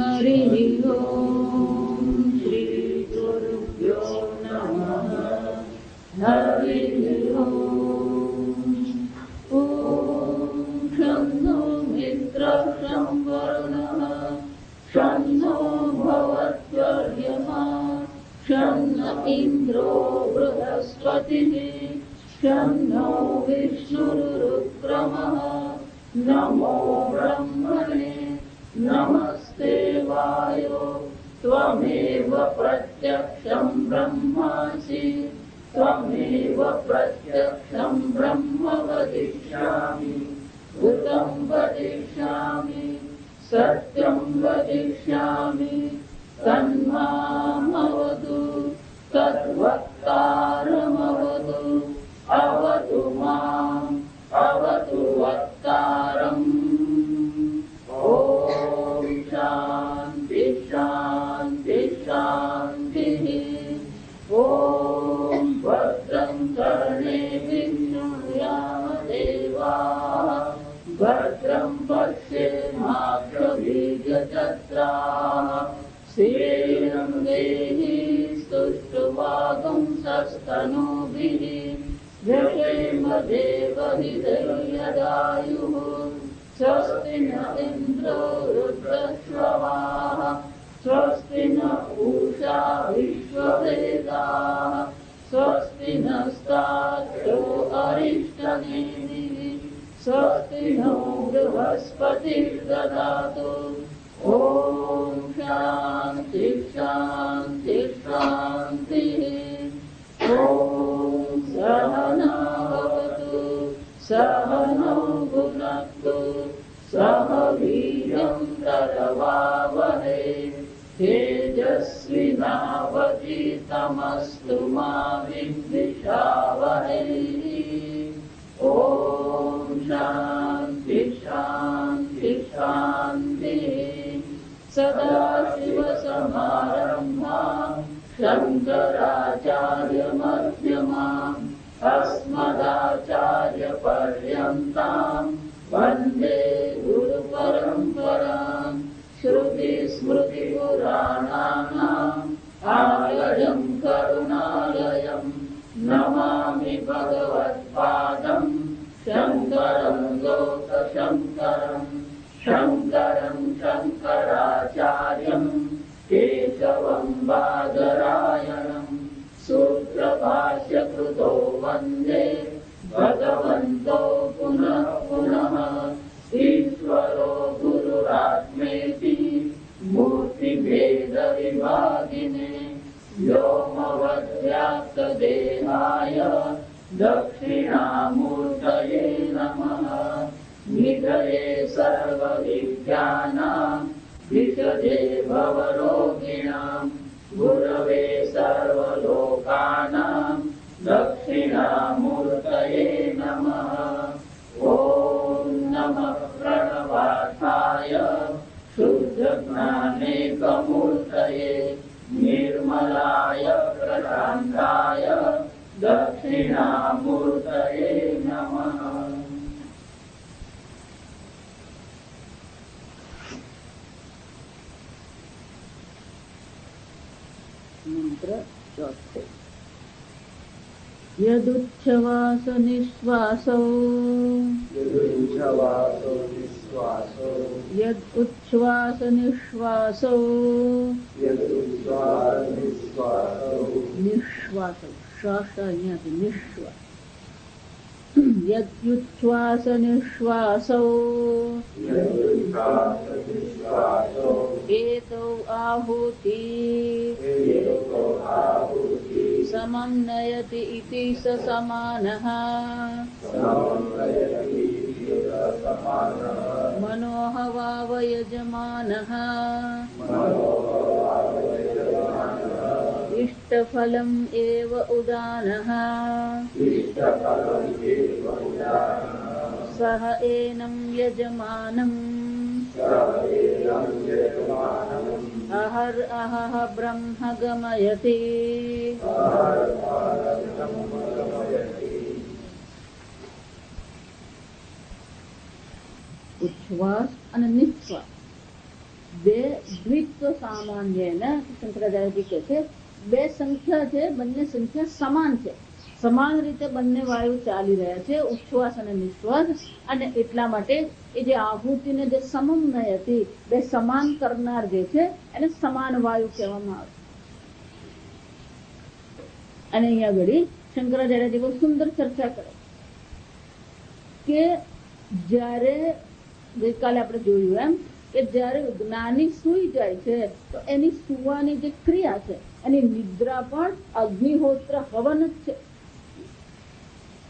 हरिः ओम् श्री गुरुभ्यो नमः हरिः ओम् ॐ शं नो मित्रः शं वरुणः शं नो भवत्वर्यमा शं न इन्द्रो बृहस्पतिः शं नो विष्णुरुक्रमः नमो ब्रह्मणे नमस्ते वायो त्वमेव प्रत्यक्षं ब्रह्मासि त्वमेव प्रत्यक्षं ब्रह्म वदिष्यामि भूतं वदिष्यामि सत्यं वदिष्यामि तन्मामवतु तद्वक्तारमवतु अवतु माम् अवतु वक्तारम् ॐ शान्ति शान्ति शान्तिः ॐ भद्रं कर्णेभिः शृणुयामदेवाः भद्रं पश्येमाक्षभिर्यजत्राः श्रीरङ्गैः स्तुष्टुवागुंसस्तनूभिः व्यशेम देवहितैर्यदायुः स्वस्ति न इन्द्रो रुद्रश्रवाः स्वस्ति न पूषा विश्ववेदाः स्वस्ति नस्ताक्षो अरिष्टनेमिः स्वस्ति नो बृहस्पतिर्ददातु ॐ शान्ति शान्ति शान्तिः ॐ सहना भवतु सहनौ भुनक्तु सह वीर्यं करवावहै तेजस्विनावधीतमस्तु मा विद्विषावहै ॐ शान्ति शान्ति शान्तिः सदाशिवसमारम्भाम् शङ्कराचार्यमध्यमाम् अस्मदाचार्यपर्यन्ताम् वन्दे गुरुपरम्पराम् श्रुतिस्मृतिपुराणानाम् आलयम् करुणालयम् नमामि भगवत्पादम् शङ्करम् लोकशङ्करम् शङ्करम् शङ्कराचार्यम् केशवम् बादरायणम् सूत्रभाष्यकृतो वन्दे भगवन्तो पुनः पुनः ईश्वरो गुरुरात्मेति मूर्तिभेदविभागिने व्योमवद्व्याप्तदेहाय दक्षिणामूर्तये नमः निधये सर्वविद्यानां विशदे भवरोगिणां गुरवे सर्वलोकानां दक्षिणामूर्तये नमः ॐ नमः प्रणवार्थाय शुद्धज्ञानेकमूर्तये निर्मलाय प्रशान्ताय दक्षिणामूर्तये नमः। मंत्र चौथे। यदुच्छ्वास निश्वासो यदुच्छ्वास निश्वासो निश्वास श्वास અહીંયાથી નિશ્વાસ यदुच्छ्वास निश्वासो एतौ आहुति समं नयति इति स समानः मनोहवावयजमानः इष्टफलम् एव उदानः सह एनं यजमानम् अहर अहः ब्रह्म गमयति ઉચ્છ્વાસ અને નિશ્વાસ બે દ્વિત્વ સામાન્ય શંકરાચાર્યજી કહે છે બે સંખ્યા છે, બંને સંખ્યા સમાન છે, સમાન રીતે બંને વાયુ ચાલી રહ્યા છે, ઉચ્છ્વાસ અને નિશ્વાસ. અને એટલા માટે એ જે આહુતિને જે સમન્વય હતી, બે સમાન કરનાર જે છે એને સમાન વાયુ કહેવામાં આવે. અને અહીંયા ઘડી શંકરાચાર્યજી બહુ સુંદર ચર્ચા કરે કે જ્યારે ગઈકાલે આપણે જોયું એમ કે જ્યારે જ્ઞાની સૂઈ જાય છે તો એની સુવાની જે ક્રિયા છે એની નિદ્રા પણ અગ્નિહોત્ર હવન જ છે.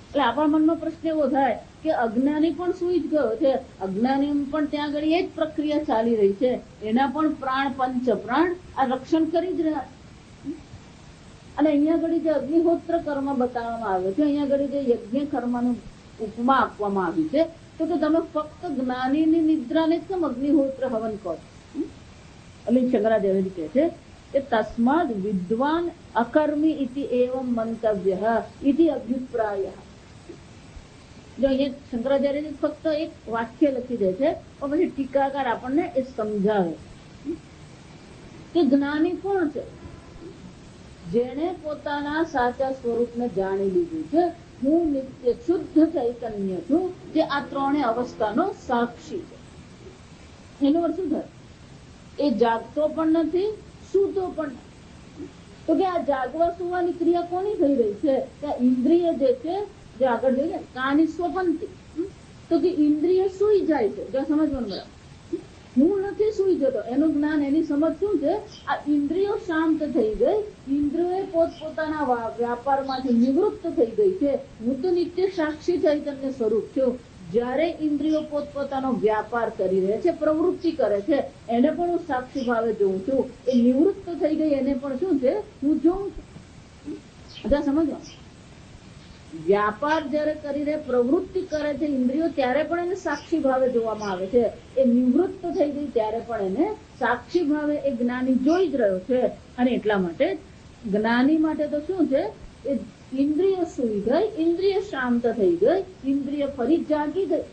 એટલે આપણા મનનો પ્રશ્ન એવો થાય કે અજ્ઞાની પણ સૂઈ જ ગયો છે, અજ્ઞાની પણ ત્યાં આગળ એ જ પ્રક્રિયા ચાલી રહી છે, એના પણ પ્રાણ પંચ પ્રાણ આ રક્ષણ કરી જ રહ્યા. અને અહીંયા આગળ જે અગ્નિહોત્ર કર્મ બતાવવામાં આવે છે, અહીંયા આગળ જે યજ્ઞ કર્મનું ઉપમા આપવામાં આવી છે, તો કે તમે ફક્ત જ્ઞાનીની નિદ્રાને જ કેમ અગ્નિહોત્ર હવન કહો? એટલે શંકરાચાર્યજી કહે છે કે તસ્માદ વિદ્વાન અકર્મી ઇતિ એવમ મંતવ્ય ઇતિ અભિપ્રાય. જો અહીંયા શંકરાચાર્યજી ફક્ત એક વાક્ય લખી દે છે, પણ પછી ટીકાકાર આપણને એ સમજાવે કે જ્ઞાની કોણ છે? જેણે પોતાના સાચા સ્વરૂપને જાણી લીધું છે, હું નિત્ય શુદ્ધ ચૈતન્ય છું, જે આ ત્રણેય અવસ્થાનો સાક્ષી છે. એનો અર્થ શું થાય? એ જાગતો પણ નથી, સૂતો પણ નથી. તો કે આ જાગવા સુવાની ક્રિયા કોની થઈ રહી છે? કે ઇન્દ્રિય જે છે, જે આગળ જોઈએ કાની સ્વપંતી, તો કે ઇન્દ્રિય સુઈ જાય છે. જો સમજવાનું બરાબર, હું નથી સુઈ જતો, એનું જ્ઞાન એની સમજ શું છે? આ ઇન્દ્રિયો શાંત થઈ ગઈ, ઇન્દ્રિયો પોતપોતાના વ્યાપારમાંથી નિવૃત્ત થઈ ગઈ છે, હું તો નિત્ય સાક્ષી ચૈતન્ય સ્વરૂપ છું. જ્યારે ઇન્દ્રિયો પોતપોતાનો વ્યાપાર કરી રહે છે, પ્રવૃત્તિ કરે છે, એને પણ હું સાક્ષી ભાવે જોઉં છું. એ નિવૃત્ત થઈ ગઈ એને પણ શું છે? હું જોઉં છું. બધા સમજો, વ્યાપાર જયારે કરી રહે, પ્રવૃત્તિ કરે છે ઇન્દ્રિયો, ત્યારે પણ એને સાક્ષી ભાવે જોવામાં આવે છે. એ નિવૃત્ત થઈ ગઈ ત્યારે પણ એને સાક્ષી ભાવે એ જ્ઞાની જોઈ જ રહ્યો છે. અને એટલા માટે જ્ઞાની માટે તો શું છે? એ ઇન્દ્રિય સૂઈ ગઈ, ઇન્દ્રિય શાંત થઈ ગઈ, ઇન્દ્રિય ફરી જાગી ગઈ.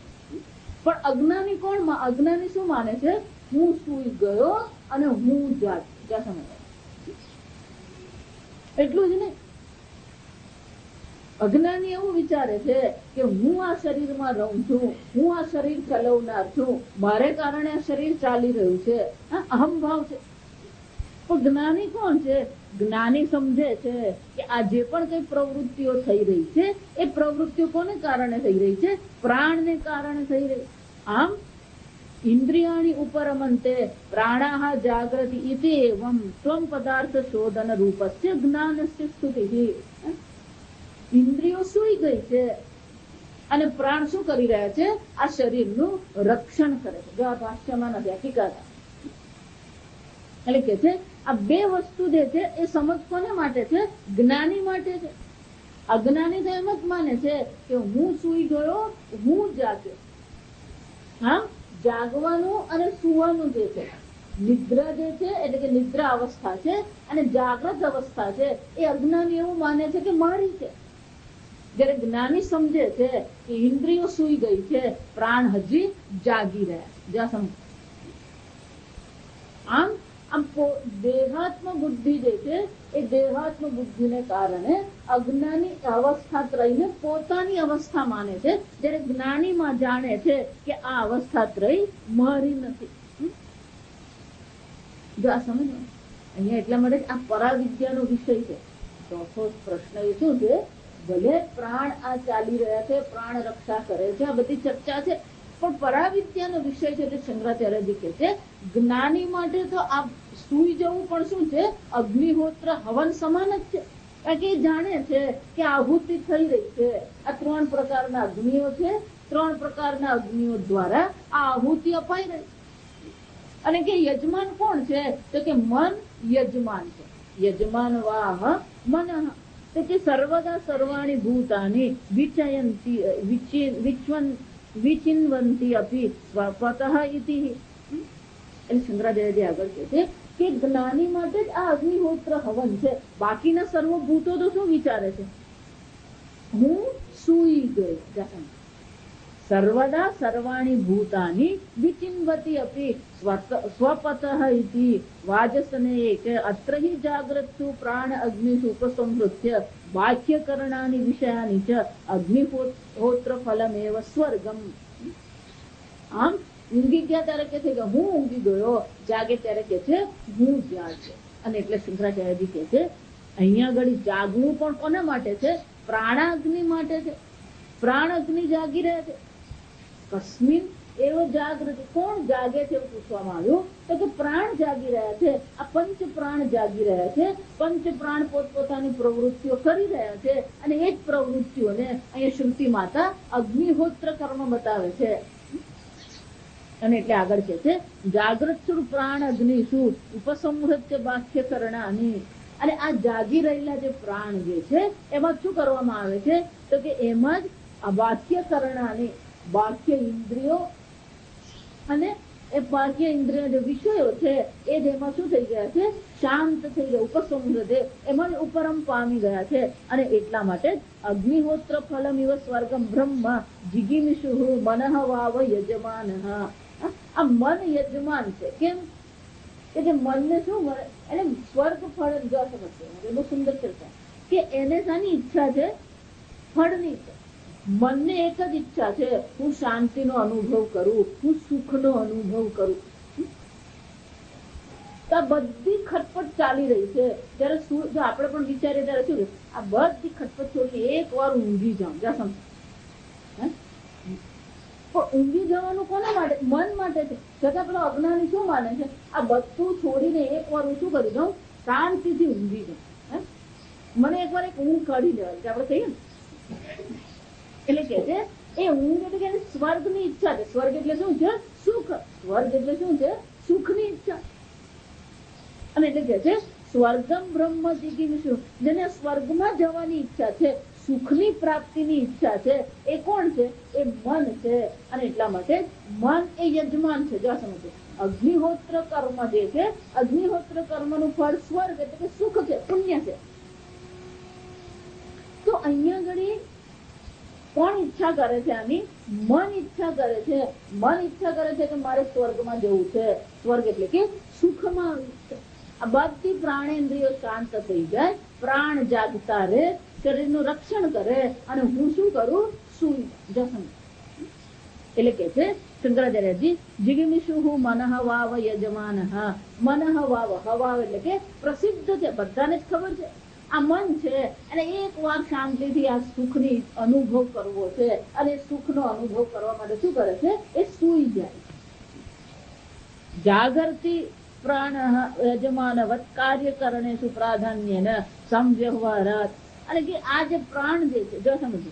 પણ અજ્ઞાની કોણ? અજ્ઞાની શું માને છે? હું સૂઈ ગયો અને હું જાગ્યો. સમજ એટલું જ નહીં. અજ્ઞાની એવું વિચારે છે કે હું આ શરીરમાં રહું છું, હું આ શરીર ચલાવનાર છું, મારે કારણે આ શરીર ચાલી રહ્યું છે, અહમભાવ છે. પણ જ્ઞાની કોણ છે? જ્ઞાની સમજે છે કે આ જે પણ કઈ પ્રવૃત્તિઓ થઈ રહી છે, એ પ્રવૃત્તિઓ કોને કારણે થઈ રહી છે? પ્રાણને કારણે થઈ રહી. આમ ઇન્દ્રિયાણી ઉપરમંતે પ્રાણાહ જાગૃતિ ઇતિ એવમ ત્વમ પદાર્થ શોધન રૂપસ્ય જ્ઞાનસ્ય સ્તુતિ. ઇન્દ્રિયો સૂઈ ગઈ છે અને પ્રાણ શું કરી રહ્યા છે? આ શરીરનું રક્ષણ કરે છે. જો આ ભાષ્યમાં નથી, હકીકત. એટલે કે છે આ બે વસ્તુ જે છે એ સમજ કોને માટે છે? જ્ઞાની માટે છે. અજ્ઞાની તો એમ જ માને છે કે હું સૂઈ ગયો, હું જાગ્યો. હા, જાગવાનું અને સુવાનું જે છે, નિદ્રા જે છે એટલે કે નિદ્રા અવસ્થા છે અને જાગ્રત અવસ્થા છે, એ અજ્ઞાની એવું માને છે કે મારી છે. જયારે જ્ઞાની સમજે છે કે ઇન્દ્રિયો સૂઈ ગઈ છે, પ્રાણ હજી જાગી રહ્યા છે. જ્યાં સમજ આમ દેહાત્મ બુદ્ધિ જે છે એ દેહાત્મ બુદ્ધિને કારણે અજ્ઞાની અવસ્થા ત્રયને પોતાની અવસ્થા માને છે, જયારે જ્ઞાનીમાં જાણે છે કે આ અવસ્થા ત્રય મારી નથી. જો આ સમજ અહીંયા એટલા માટે આ પરાવિદ્યાનો વિષય છે. ચોથો પ્રશ્ન એ શું છે? ભલે પ્રાણ આ ચાલી રહ્યા છે, પ્રાણ રક્ષા કરે છે, આ બધી ચર્ચા છે, પણ પરાવિદ્યાનો વિષય છે. એટલે શંકરાચાર્યજી કહે છે જ્ઞાની માટે તો આ સૂઈ જવું પણ શું છે? અગ્નિહોત્ર હવન સમાન જ છે. કારણ કે એ જાણે છે કે આહુતિ થઈ રહી છે. આ 3 પ્રકારના અગ્નિઓ છે, 3 પ્રકારના અગ્નિઓ દ્વારા આ આહુતિ અપાઈ રહી. અને કે યજમાન કોણ છે? તો કે મન યજમાન છે. યજમાન વાહ મન. તો કે સર્વદા સર્વાણી ભૂતાની વિચયંતી વિચિન્વંતી અપી સ્વતઃ ઇતિ. એટલે શંકરાચાર્યજી આગળ કહે છે કે જ્ઞાની માટે જ આ અગ્નિહોત્ર હવન છે. બાકીના સર્વભૂતો તો શું વિચારે છે? હું સૂઈ ગઈ. સર્વદા સર્વાણી ભૂતાની વિચિન્વતી અપી સ્વપતઃ ઇતિ વાજસનેયે કે અત્ર હિ જાગ્રત્સુ પ્રાણ અગ્નિષુ ઉપસંહૃત્ય બાહ્યકરણાની વિષયાની ચ અગ્નિહોત્ર ફલમેવ સ્વર્ગમ. આમ ઊંઘી ગયા ત્યારે કે છે કે હું ઊંઘી ગયો, જાગે ત્યારે કે છે હું જ્યાં છે. અને એટલે શંકરાચાર્યજી કે છે અહીંયા આગળ જાગવું પણ કોના માટે છે? પ્રાણાગ્નિ માટે છે. પ્રાણ અગ્નિ જાગી રહ્યા છે. કસ્મિન એવો જાગૃતિ, કોણ જાગે છે પૂછવામાં આવ્યું તો કે પ્રાણ જાગી રહ્યા છે. આ પંચ પ્રાણ જાગી રહ્યા છે. પંચ પ્રાણ પોતપોતાની પ્રવૃત્તિઓ કરી રહ્યા છે અને એ જ પ્રવૃત્તિઓને અહીંયા શ્રુતિ માતા અગ્નિહોત્ર કર્મ બતાવે છે. અને એટલે આગળ કે છે જાગૃત પ્રાણ અગ્નિષુ ઉપસંહૃત્ય બાહ્ય કરણાની. અને આ જાગી રહેલા જે પ્રાણ જે છે એમાં શું કરવામાં આવે છે તો કે એમાં જ આ બાહ્ય કરણાની બાહ્ય ઇન્દ્રિયો અને એ બાહ્ય ઇન્દ્રિયો જે વિષયો છે એ જેમાં શું થઈ ગયા છે? શાંત થઈ ગયા. ઉપસંહૃતે એમાં જ ઉપરમ પામી ગયા છે. અને એટલા માટે અગ્નિહોત્ર ફલમ ઇવ સ્વર્ગમ બ્રહ્મ જિગીમિષુ મનઃ વાવ યજમાન. આ મન યજમાન છે. કેમ કે જે મનને શું મળે એને સ્વર્ગ ફળ જો સમજશે. બહુ સુંદર ચર્ચા કે એને શાની ઈચ્છા છે? ફળની છે. મનને એક જ ઈચ્છા છે, હું શાંતિનો અનુભવ કરું, હું સુખનો અનુભવ કરું. તો આ બધી ખટપટ ચાલી રહી છે. જયારે જો આપણે પણ વિચારીએ ત્યારે શું આ બધી ખટપટ છોડી એક વાર ઊંઘી જાઉં. જ્યાં સમજ પણ ઊંઘી જવાનું કોના માટે? મન માટે છે. છતાં પેલો અજ્ઞાની શું માને છે? આ બધું છોડીને એક વાર હું શું કરી દઉં? શાંતિથી ઊંઘી જાઉં. મને એક વાર એક ઊંઘ કાઢી લેવાની આપણે કહીએ ને. એટલે કે છે એ ઊંઘ એટલે કે સ્વર્ગની ઈચ્છા છે. સ્વર્ગ એટલે શું છે? સુખ. સ્વર્ગ એટલે શું છે? સુખની ઈચ્છા. અને એટલે કે છે સ્વર્ગમ બ્રહ્મ જિગીમિષુ, જેને સ્વર્ગમાં જવાની ઈચ્છા છે, સુખની પ્રાપ્તિની ઈચ્છા છે, એ કોણ છે? એ મન છે. અને એટલા માટે મન એ યજમાન છે. જો સમજો અગ્નિહોત્ર કર્મ જે છે, અગ્નિહોત્ર કર્મનું ફળ સ્વર્ગ એટલે કે સુખ છે, પુણ્ય છે. તો અહીંયા ઘડી કોણ ઈચ્છા કરે છે? આની મન ઈચ્છા કરે છે. મન ઈચ્છા કરે છે કે મારે સ્વર્ગમાં જવું છે. સ્વર્ગ એટલે કે સુખમાં છે. આ બધી પ્રાણેન્દ્રિયો શાંત થઈ જાય, પ્રાણ જાગતા રહે, શરીરનું રક્ષણ કરે અને હું શું કરું? સુઈ જસમ. એટલે કે છે શંકરાચાર્યજી જિગીમિષુ મનઃ વાવ યજમાન. મનઃ વાવ, હવાવ એટલે કે પ્રસિદ્ધ છે, બધાને જ ખબર છે. આ મન છે અને એક વાર શાંતિથી આ સુખની અનુભવ કરવો છે. અને સુખનો અનુભવ કરવા માટે શું કરે છે? એ સુઈ જાય. જાગરતી પ્રાણ યજમાનવત કાર્યકરણેષુ પ્રાધાન્યેન સંવ્યવહારાત. અને કે આ જે પ્રાણ જે છે જો સમજો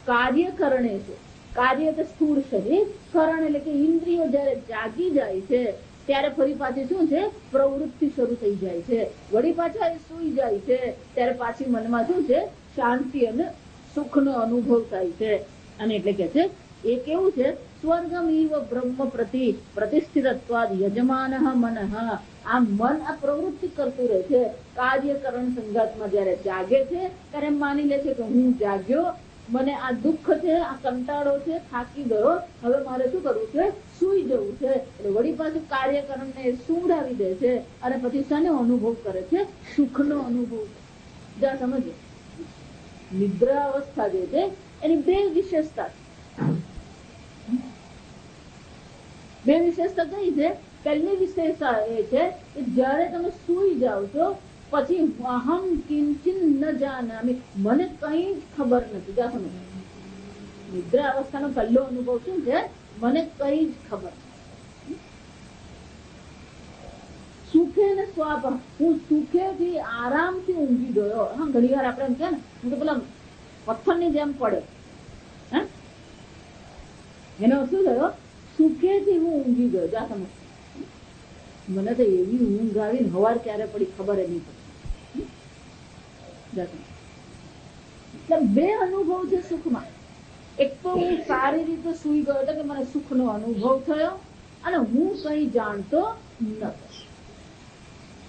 કાર્યકરણેષુ, કાર્ય એટલે સ્થૂળ શરીર, કરણ એટલે કે ઇન્દ્રિયો જયારે જાગી જાય છે ત્યારે ફરી પાછી શું છે? પ્રવૃત્તિ શરૂ થઈ જાય છે. વળી પાછા એ સુઈ જાય છે ત્યારે પાછી મનમાં શું છે? શાંતિ અને સુખનો અનુભવ થાય છે. અને એટલે કે છે એ કેવું છે? સ્વર્ગમ ઇવ બ્રહ્મ પ્રતિષ્ઠિતત્વાદ યજમાનઃ મનઃ. આ મન આ પ્રવૃત્તિ કરતું રહે છે. કાર્યકરણ સંઘાતમાં જયારે જાગે છે ત્યારે માની લે છે કે હું જાગ્યો, મને આ દુઃખ છે, આ કંટાળો છે, થાકી ગયો, હવે મારે શું કરવું છે? સુઈ જવું છે. એટલે વળી પાછું કાર્યકરણને સુવડાવી દે છે અને પછી શાનો અનુભવ કરે છે? સુખનો અનુભવ. જ્યાં સમજો નિદ્રા અવસ્થા જે છે એની બે વિશેષતા કઈ છે? પહેલી વિશેષતા એ છે કે જયારે તમે સુઈ જાઓ છો પછી અહમ કિંચિન ન જાનામિ, મને કઈ જ ખબર નથી. જ્યાં સમજો નિદ્રા અવસ્થાનો પહેલો અનુભવ શું છે? મને કઈ જ ખબર નથી. સુખે ને સ્વાપ, હું સુખેથી આરામથી ઊંઘી ગયો. હા, ઘણી વાર આપણે એમ કે ને હું તો પેલા પથ્થરની જેમ પડે. એનો શું થયો? સુખેથી હું ઊંઘી ગયો. જા સમજ મને તો એવી ઊંઘ આવી, હવાર ક્યારે પડી ખબર નહીં પડી. એટલે બે અનુભવ છે સુખમાં. એક તો હું સારી રીતે સુઈ ગયો એટલે કે મને સુખનો અનુભવ થયો અને હું કઈ જાણતો નતો.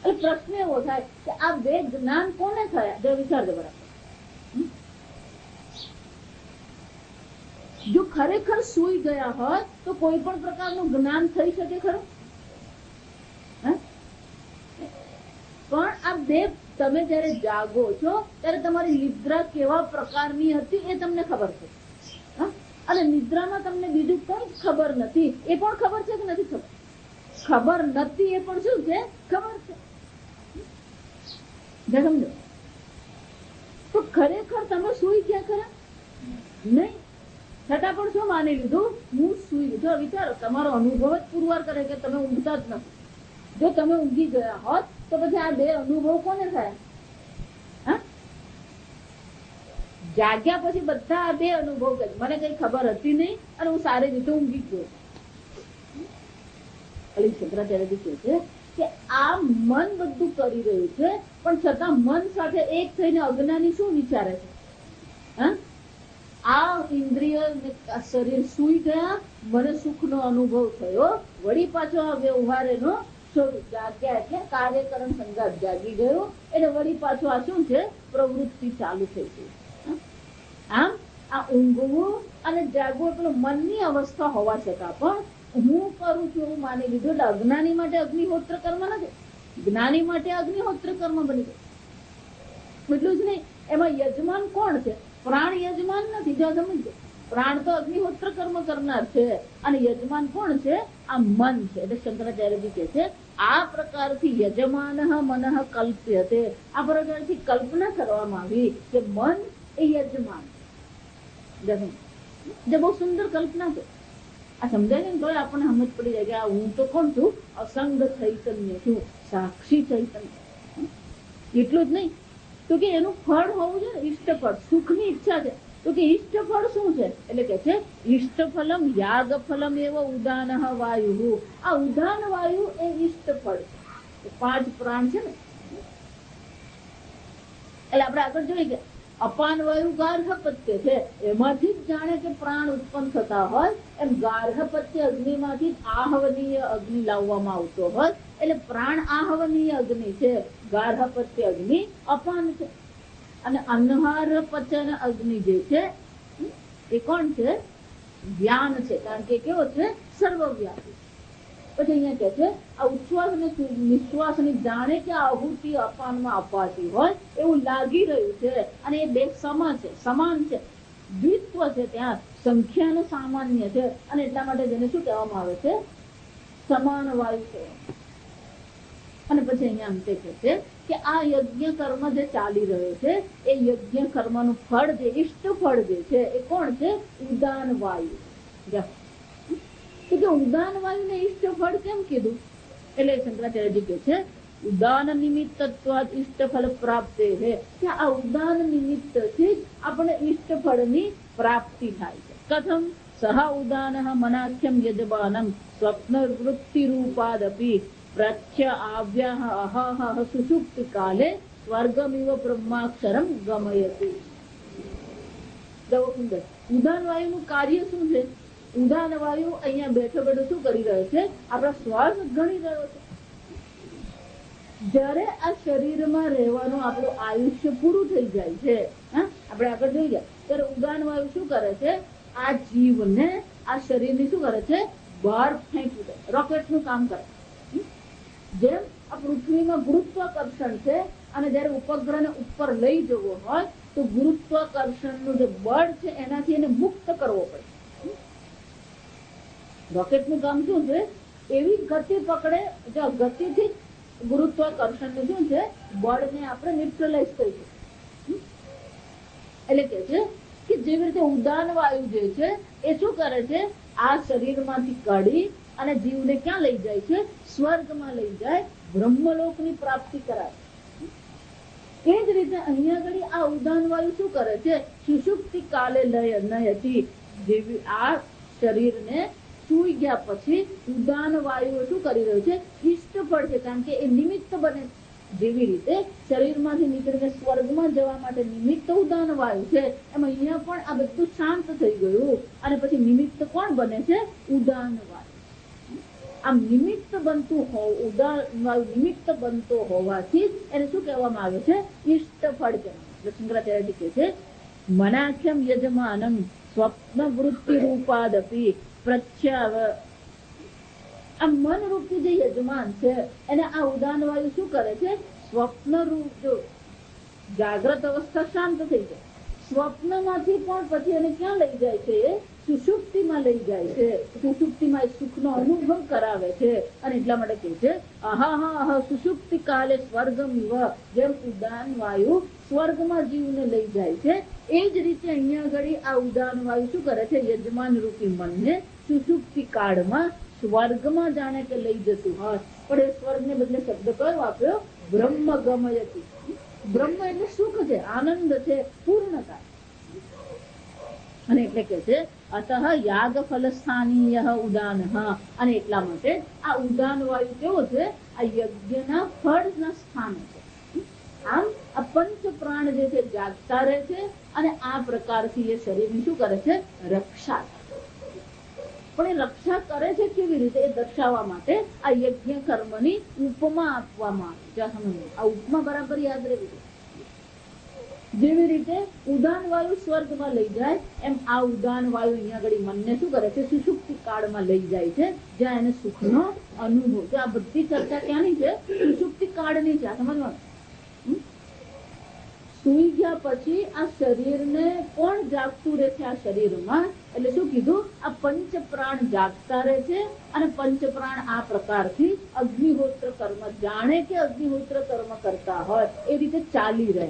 એટલે પ્રશ્ન એવો થાય કે આ બે જ્ઞાન કોને થયા? જો વિચારજો બરાબર. જો ખરેખર સૂઈ ગયા હોય તો કોઈ પણ પ્રકારનું જ્ઞાન થઈ શકે ખરું? પણ આ બે તમે જયારે જાગો છો ત્યારે તમારી નિદ્રા કેવા પ્રકારની હતી એ તમને ખબર છે, અને નિદ્રામાં તમને બીજું કઈ ખબર નથી. એ પણ ખબર છે કે નથી ખબર? ખબર નથી એ પણ શું છે? ખબર છે. સમજો તો ખરેખર તમે સૂઈ ગયા ખરા? નહીં. છતાં પણ શું માની લીધું? હું સૂઈ. જો વિચારો, તમારો અનુભવ જ પુરવાર કરે કે તમે ઊંઘતા જ નથી. જો તમે ઊંઘી ગયા હોત તો પછી આ બે અનુભવ કોને થાય? જાગ્યા પછી બધા આ બે અનુભવ કરે. મને કઈ ખબર હતી નહીં અને હું સારી રીતે ઊંઘી ગયો. શંકરાચાર્યજી કહે છે કે આ મન બધું કરી રહ્યું છે, પણ છતાં મન સાથે એક થઈને અજ્ઞાની શું વિચારે છે? આ ઇન્દ્રિય શરીર સૂઈ ગયા, મને સુખનો અનુભવ થયો, વળી પાછો આ વ્યવહાર એનો જાગ્યા એટલે કાર્યકરણ સંગાત જાગી ગયો, એટલે વળી પાછો આ શું છે? પ્રવૃત્તિ ચાલુ થઈ ગઈ. આમ આ ઊંઘવું અને જાગવું પેલું મનની અવસ્થા હોવા છતાં પણ હું કરું છું એવું માની લીધું. એટલે અજ્ઞાની માટે અગ્નિહોત્ર કર્મ નથી, જ્ઞાની માટે અગ્નિહોત્ર કર્મ બની ગયું. એટલું જ નહીં, એમાં યજમાન કોણ છે? પ્રાણ યજમાન નથી. જો સમજો, પ્રાણ તો અગ્નિહોત્ર કર્મ કરનાર છે અને યજમાન કોણ છે? આ મન છે. એટલે શંકરાચાર્યજી કહે છે આ પ્રકારથી યજમાન મનઃ કલ્પ્યતે, આ પ્રકારથી કલ્પના કરવામાં આવી કે મન એ યજમાન. જે બહુ સુંદર કલ્પના છે. આ સમજાય ને તો આપણને સમજ પડી જાય કે આ હું તો કોણ છું? અસંગ ચૈતન્ય છું, સાક્ષી ચૈતન્ય. એટલું જ નહીં તો કે એનું ફળ હોવું છે ને, ઈષ્ટફળ. સુખની ઈચ્છા છે તો કે ઈષ્ટફળ શું છે? એટલે કે છે ઈષ્ટફલમ યાગ ફલમ એવ ઉદાન વાયુ. આ ઉદાન વાયુ એ ઈષ્ટફળ છે. 5 પ્રાણ છે ને, એટલે આપણે આગળ જોઈએ કે અપાન વાયુ ગાર્હપત્ય છે. એમાંથી જ જાણે કે પ્રાણ ઉત્પન્ન થતા હોય એમ ગાર્હપત્ય અગ્નિમાંથી જ આહવનીય અગ્નિ લાવવામાં આવતો હોય. એટલે પ્રાણ આહવનીય અગ્નિ છે, ગાર્હપત્ય અગ્નિ અપાન છે. અને અન્નહાર પચન અગ્નિ જે છે એ કોણ છે? જ્ઞાન છે, કારણ કે કેવો છે? સર્વવ્યાપી. પછી અહીંયા કે છે આ ઉચ્છ્વાસ અને નિશ્વાસની જાણે કે આહુતિ અપાનમાં અપાતી હોય એવું લાગી રહ્યું છે, અને એ બે સમાન છે, દ્વિત્વ છે. ત્યાં સંખ્યાનું સામાન્ય છે, અને એટલા માટે જેને શું કહેવામાં આવે છે? સમાન વાયુ છે. અને પછી અહીંયા અંતે કહે છે કે આ યજ્ઞ કર્મ જે ચાલી રહ્યો છે એ યજ્ઞ કર્મનું ફળ જે ઈષ્ટ ફળ જે છે એ કોણ છે? ઉદાન વાયુ. કે ઉદાન વાયુ ને ઈષ્ટ ફળ કેમ કીધું? એટલે શંકરાચાર્યજી કહે છે ઉદાન નિમિત્તત્વાદ ઈષ્ટ ફળ પ્રાપ્તે છે, કે આ ઉદાન નિમિત્ત થી આપણે ઈષ્ટ ફળની પ્રાપ્તિ થાય છે. કથમ? સહ ઉદાન મનાખ્યમ યજમાનમ સ્વપ્ન વૃત્તિ રૂપાદપી પ્રત્ય આવ્યા અહહ સુષુપ્તિ કાલે સ્વર્ગમિવ બ્રહ્માક્ષરમ ગમયતિ. ઉદાન વાયુનું કાર્ય શું છે? ઉદાન વાયુ અહીંયા બેઠો બેઠો શું કરી રહ્યો છે? આપણા શ્વાસ ગણી રહ્યો છે. જયારે આ શરીરમાં રહેવાનું આપણું આયુષ્ય પૂરું થઈ જાય છે, આપણે આગળ જોઈ જાય ત્યારે ઉદાન વાયુ શું કરે છે? આ જીવને આ શરીરની શું કરે છે? બહાર ફેંકી દે. રોકેટનું કામ કરે. જેમ આ પૃથ્વીમાં ગુરુત્વાકર્ષણ છે અને જયારે ઉપગ્રહને ઉપર લઈ જવો હોય તો ગુરુત્વાકર્ષણનું જે બળ છે એનાથી એને મુક્ત કરવો પડે. રોકેટનું કામ શું છે? એવી ગતિ પકડે જો ગતિથી ગુરુત્વાકર્ષણનું શું છે? બળને આપણે ન્યુટ્રલાઇઝ કરી શકીએ. એટલે કે છે કે જેવી રીતે ઉદાન વાયુ જે છે એ શું કરે છે? આ શરીરમાંથી કાઢી અને જીવને ક્યાં લઈ જાય છે? સ્વર્ગમાં લઈ જાય, બ્રહ્મલોકની પ્રાપ્તિ કરાવે. એ જ રીતે અહીંયા આગળ આ ઉદાન વાયુ શું કરે છે? સુષુપ્તિ કાલે લય નયતિ. જેવી આ શરીરને સૂઈ ગયા પછી ઉદાન વાયુ શું કરી રહ્યું છે? ઈષ્ટફળ છે, કારણ કે એ નિમિત્ત બને. જેવી રીતે શરીરમાંથી નીકળીને સ્વર્ગમાં જવા માટે નિમિત્ત ઉદાન વાયુ છે, એમ અહીંયા પણ આ બધું શાંત થઈ ગયું અને પછી નિમિત્ત કોણ બને છે? ઉદાન વાયુ. આમ નિમિત્ત બનતું ઉદાન વાયુ નિમિત્ત બનતો હોવાથી એને શું કહેવામાં આવે છે? ઈષ્ટફળ કહેવામાં. શંકરાચાર્યજી કહે છે મનાખ્યમ યજમાનમ સ્વપ્ન વૃત્તિ રૂપાદપી પ્રત્યાવ. આ મન રૂપી જે યજમાન છે એને આ ઉદાન વાયુ શું કરે છે? સ્વપ્ન રૂપ, જો જાગ્રત અવસ્થા શાંત થઈ જાય, સ્વપ્નમાંથી પણ પછી એને ક્યાં લઈ જાય છે? સુષુપ્તિમાં લઈ જાય છે. સુષુપ્તિમાં સુખનો અનુભવ કરાવે છે. અને એટલા માટે કહે છે અહહ સુષુપ્તિ કાલે સ્વર્ગમિવ. જેમ ઉદાન વાયુ સ્વર્ગમાં જીવને લઈ જાય છે, એ જ રીતે અહીંયા આગળ આ ઉદાન વાયુ શું કરે છે? યજમાન રૂપી મનને સુષુપ્તિ કાળમાં સ્વર્ગમાં જાણે કે લઈ જતું હોય. પણ એ સ્વર્ગને બદલે શબ્દ કયો વાપર્યો? બ્રહ્મ ગમયતિ. બ્રહ્મ એટલે સુખ છે, આનંદ છે, પૂર્ણતા. અને એટલે કે છે અતઃ યાગ ફલ સ્થાનીય ઉદાન. અને એટલા માટે આ ઉદાન વાયુ કેવો છે? આ યજ્ઞના ફળના સ્થાન છે. આમ આ પંચ પ્રાણ જે છે જાગતા રહે છે અને આ પ્રકારથી એ શરીરની શું કરે છે? રક્ષા. પણ એ રક્ષા કરે છે કેવી રીતે? એ દર્શાવવા માટે આ યજ્ઞ કર્મની ઉપમા આપવામાં આવે છે. આ ઉપમા બરાબર યાદ રહેવી છે. જેવી રીતે ઉદાન વાયુ સ્વર્ગમાં લઈ જાય, એમ આ ઉદાન વાયુ અહીંયા આગળ મનને શું કરે છે? સુષુપ્તિ કાળમાં લઈ જાય છે, જ્યાં એને સુખનો અનુભવ છે. આ બધી ચર્ચા ક્યાંની છે? સુષુપ્તિ કાળની છે. આ સમજવાનું. સુઈ ગયા પછી આ શરીરને કોણ જાગતું રહે છે? આ શરીરમાં એટલે શું કીધું? આ પંચ પ્રાણ જાગતા રહે છે અને પંચ પ્રાણ આ પ્રકારથી અગ્નિહોત્ર કર્મ, જાણે કે અગ્નિહોત્ર કર્મ કરતા હોય એ રીતે ચાલી રહે.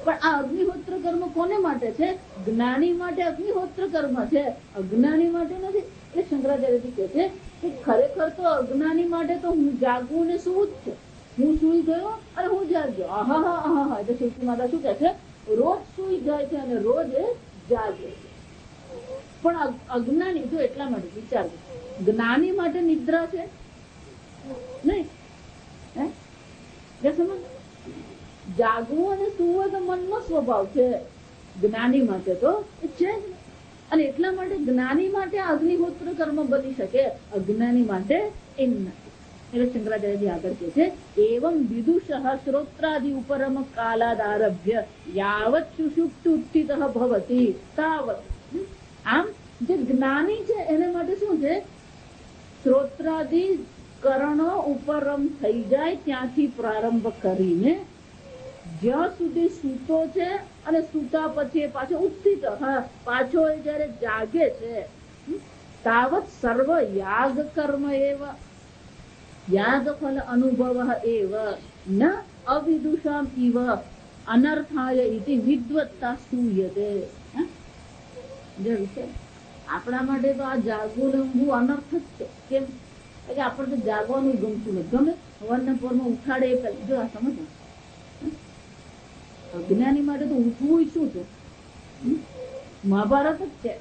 પણ આ અગ્નિહોત્ર કર્મ કોને માટે છે? જ્ઞાની માટે અગ્નિહોત્ર કર્મ છે, અજ્ઞાની માટે નથી. એટલે શંકરાચાર્યજી કહે છે કે ખરેખર તો અજ્ઞાની માટે તો હું જાગવું ને શું જ છે. હું સુઈ ગયો અને હું જાગ્યો. આહા. એટલે શિવજી માતા શું કહે છે? રોજ સુઈ જાય છે અને રોજ જાગે છે. પણ અજ્ઞાની તો એટલા માટે વિચાર, જ્ઞાની માટે નિદ્રા છે નહીં. સમજ, જાગવું અને સુવું તો મનનો સ્વભાવ છે. જ્ઞાની માટે તો છે જ. અને એટલા માટે જ્ઞાની માટે અગ્નિહોત્ર કર્મ બની શકે, અજ્ઞાની માટે એમ નથી. એટલે શંકરાચાર્યજી આગળ કહે છે એવં વિદુષ શ્રોત્રાદિ ઉપરમ કાલાદ આરભ્ય યાવત સુષુપ્તિ ઉત્થિત ભવતી તાવત. આમ જે જ્ઞાની છે એને માટે શું છે? શ્રોત્રાદિ કરણો ઉપરમ થઈ જાય ત્યાંથી પ્રારંભ કરીને જ્યાં સુધી સૂતો છે અને સૂતા પછી પાછો ઉત્થિત, પાછો એ જયારે જાગે છે, તાવત સર્વ યાગ કર્મ એવ યાગ ફલ અનુભવ એવ ન અવિદુષામ ઇવ અનર્થાય ઇતિ વિદ્વત્તા સૂયતે. આપણા માટે તો આ જાગવું ને ઊંઘવું અનર્થ જ છે. કેમ? કે આપણને તો જાગવાનું ગમતું નથી. ગમે હવારના પોરમાં ઉઠાડે એ જો આ સમજ. અજ્ઞાની માટે તો ઉઠવું શું છે? મહાભારત જ છે.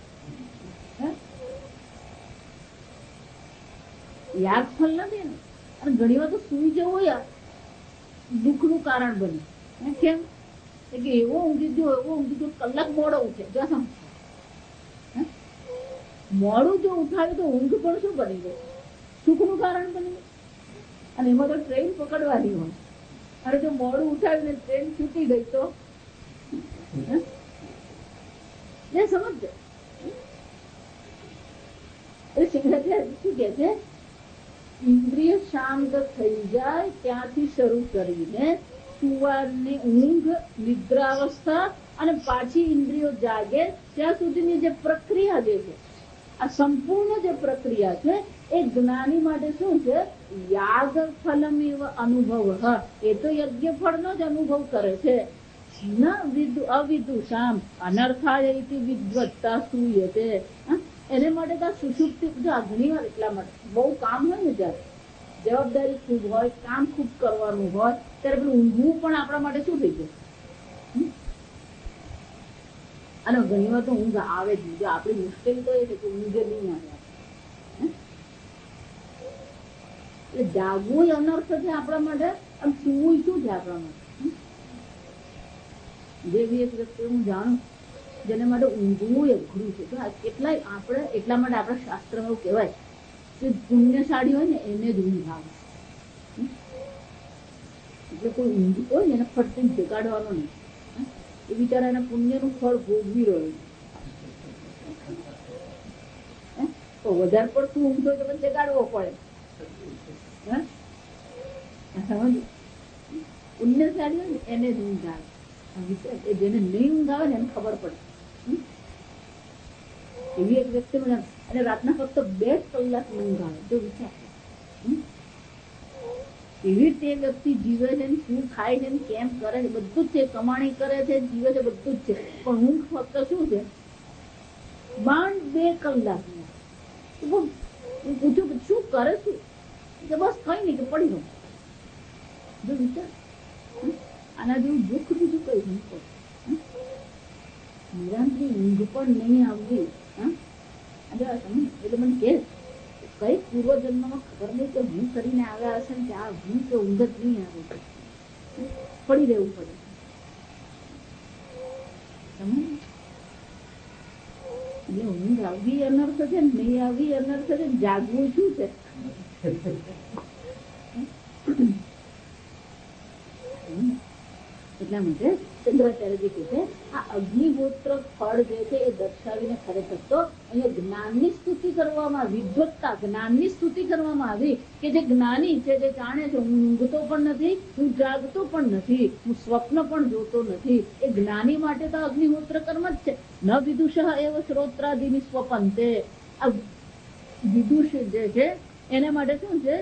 યાગ ફળ નથી ને. અને ઘણી વાર તો સુઈ જવું યાર દુઃખ નું કારણ બને. કેમ? કે એવો ઊંઘી ગયો કલાક મોડો ઉઠે. મોડું જો ઉઠાવ્યું તો ઊંઘ પણ શું બની ગયું? સુખ નું કારણ બની ગયું. અને એમાં તો ટ્રેન પકડવાની હોય. અને જો મોડું ઉઠાવીને ટ્રેન છૂટી ગઈ તો સમજ. શંકરાચાર્ય શું કે છે? ઇન્દ્રિય શાંત થઈ જાય ત્યાંથી શરૂ કરીને સુવાની ઊંઘ, નિદ્રાવસ્થા અને પાછી ઇન્દ્રિયો જાગે ત્યાં સુધીની જે પ્રક્રિયા જે છે, આ સંપૂર્ણ જે પ્રક્રિયા છે એ જ્ઞાની માટે શું છે? યાગ ફલમ એવ અનુભવ. એ તો યજ્ઞ ફળનો જ અનુભવ કરે છે. ન અવિદુષામ અનર્થાય ઇતિ વિદ્વત્તા સૂયતે. એને માટે તો સુષુપ્તિ ઘણી વાર એટલા માટે બહુ કામ હોય ને, જયારે જવાબદારી ખૂબ હોય, કામ ખૂબ કરવાનું હોય, ત્યારે પેલું ઊંઘવું પણ આપણા માટે શું થઈ જાય? અને ઘણી વાર તો ઊંઘ આવે જ નહીં. આપણી મુશ્કેલી તો એ છે કે ઊંઘે નહીં આવે. એટલે જાગવું અનર્થ છે આપણા માટે, અને સુવું શું છે આપણા માટે? જેવી એક વ્યક્તિ હું જાણું જેને માટે ઊંઘવું એ અઘરું છે. કેટલાય આપણે એટલા માટે આપણા શાસ્ત્રમાં એવું કહેવાય કે પુણ્યશાળી હોય ને એને જ ઊંઘ આવે. એટલે કોઈ ઊંઘ હોય ને એને ફટકીને જગાડવાનો નહીં. એ બિચારાના પુણ્યનું ફળ ભોગવી રહ્યો છે. તો વધારે પડતું ઊંઘતો તો પછી જગાડવો પડે. સમજ, પુણ્યશાળી હોય ને એને જ ઊંઘ આવે. જેને નહીં ઊંઘ આવે ને એને ખબર પડે. એવી એક વ્યક્તિ મને, અને રાતના ફક્ત 2 કલાક ઊંઘ આવે, જો વિચાર. એવી રીતે વ્યક્તિ જીવે છે, શું ખાય છે, કેમ કરે છે, બધું જ છે, કમાણી કરે છે, જીવે છે, બધું જ છે, પણ ઊંઘ ફક્ત શું છે, માંડ 2 કલાક. હું પૂછું કે શું કરે, શું કે બસ કઈ નહીં, કે પડી રહું. જો વિચાર, આના જેવું દુઃખ બીજું કઈ નહીં. નિરાંતની ઊંઘ પણ નહીં આવતી. એટલે મને કે કઈ પૂર્વજન્મમાં ખબર નહીં કે હું કરીને આવ્યા હશે ને કે આ હું કે ઊંઘ જ નહીં આવે, પડી રહેવું પડે. એટલે ઊંઘ આવવી અનર્થ છે, નહીં આવવી અનર્થ છે, જાગવું શું છે. એટલા માટે શંકરાચાર્યજી કહે છે આ અગ્નિહોત્ર ફળ જે છે એ દર્શાવીને ખરેખર તો અહીંયા જ્ઞાનની સ્તુતિ કરવામાં, વિદ્વત્તા જ્ઞાનની સ્તુતિ કરવામાં આવી કે જે જ્ઞાની છે, જે જાણે છે હું ઊંઘતો પણ નથી, હું જાગતો પણ નથી, હું સ્વપ્ન પણ જોતો નથી, એ જ્ઞાની માટે તો અગ્નિહોત્ર કર્મ જ છે. ન વિદુષ એવ શ્રોત્રાદિની સ્વપંતે. આ વિદુષ જે છે એને માટે શું છે,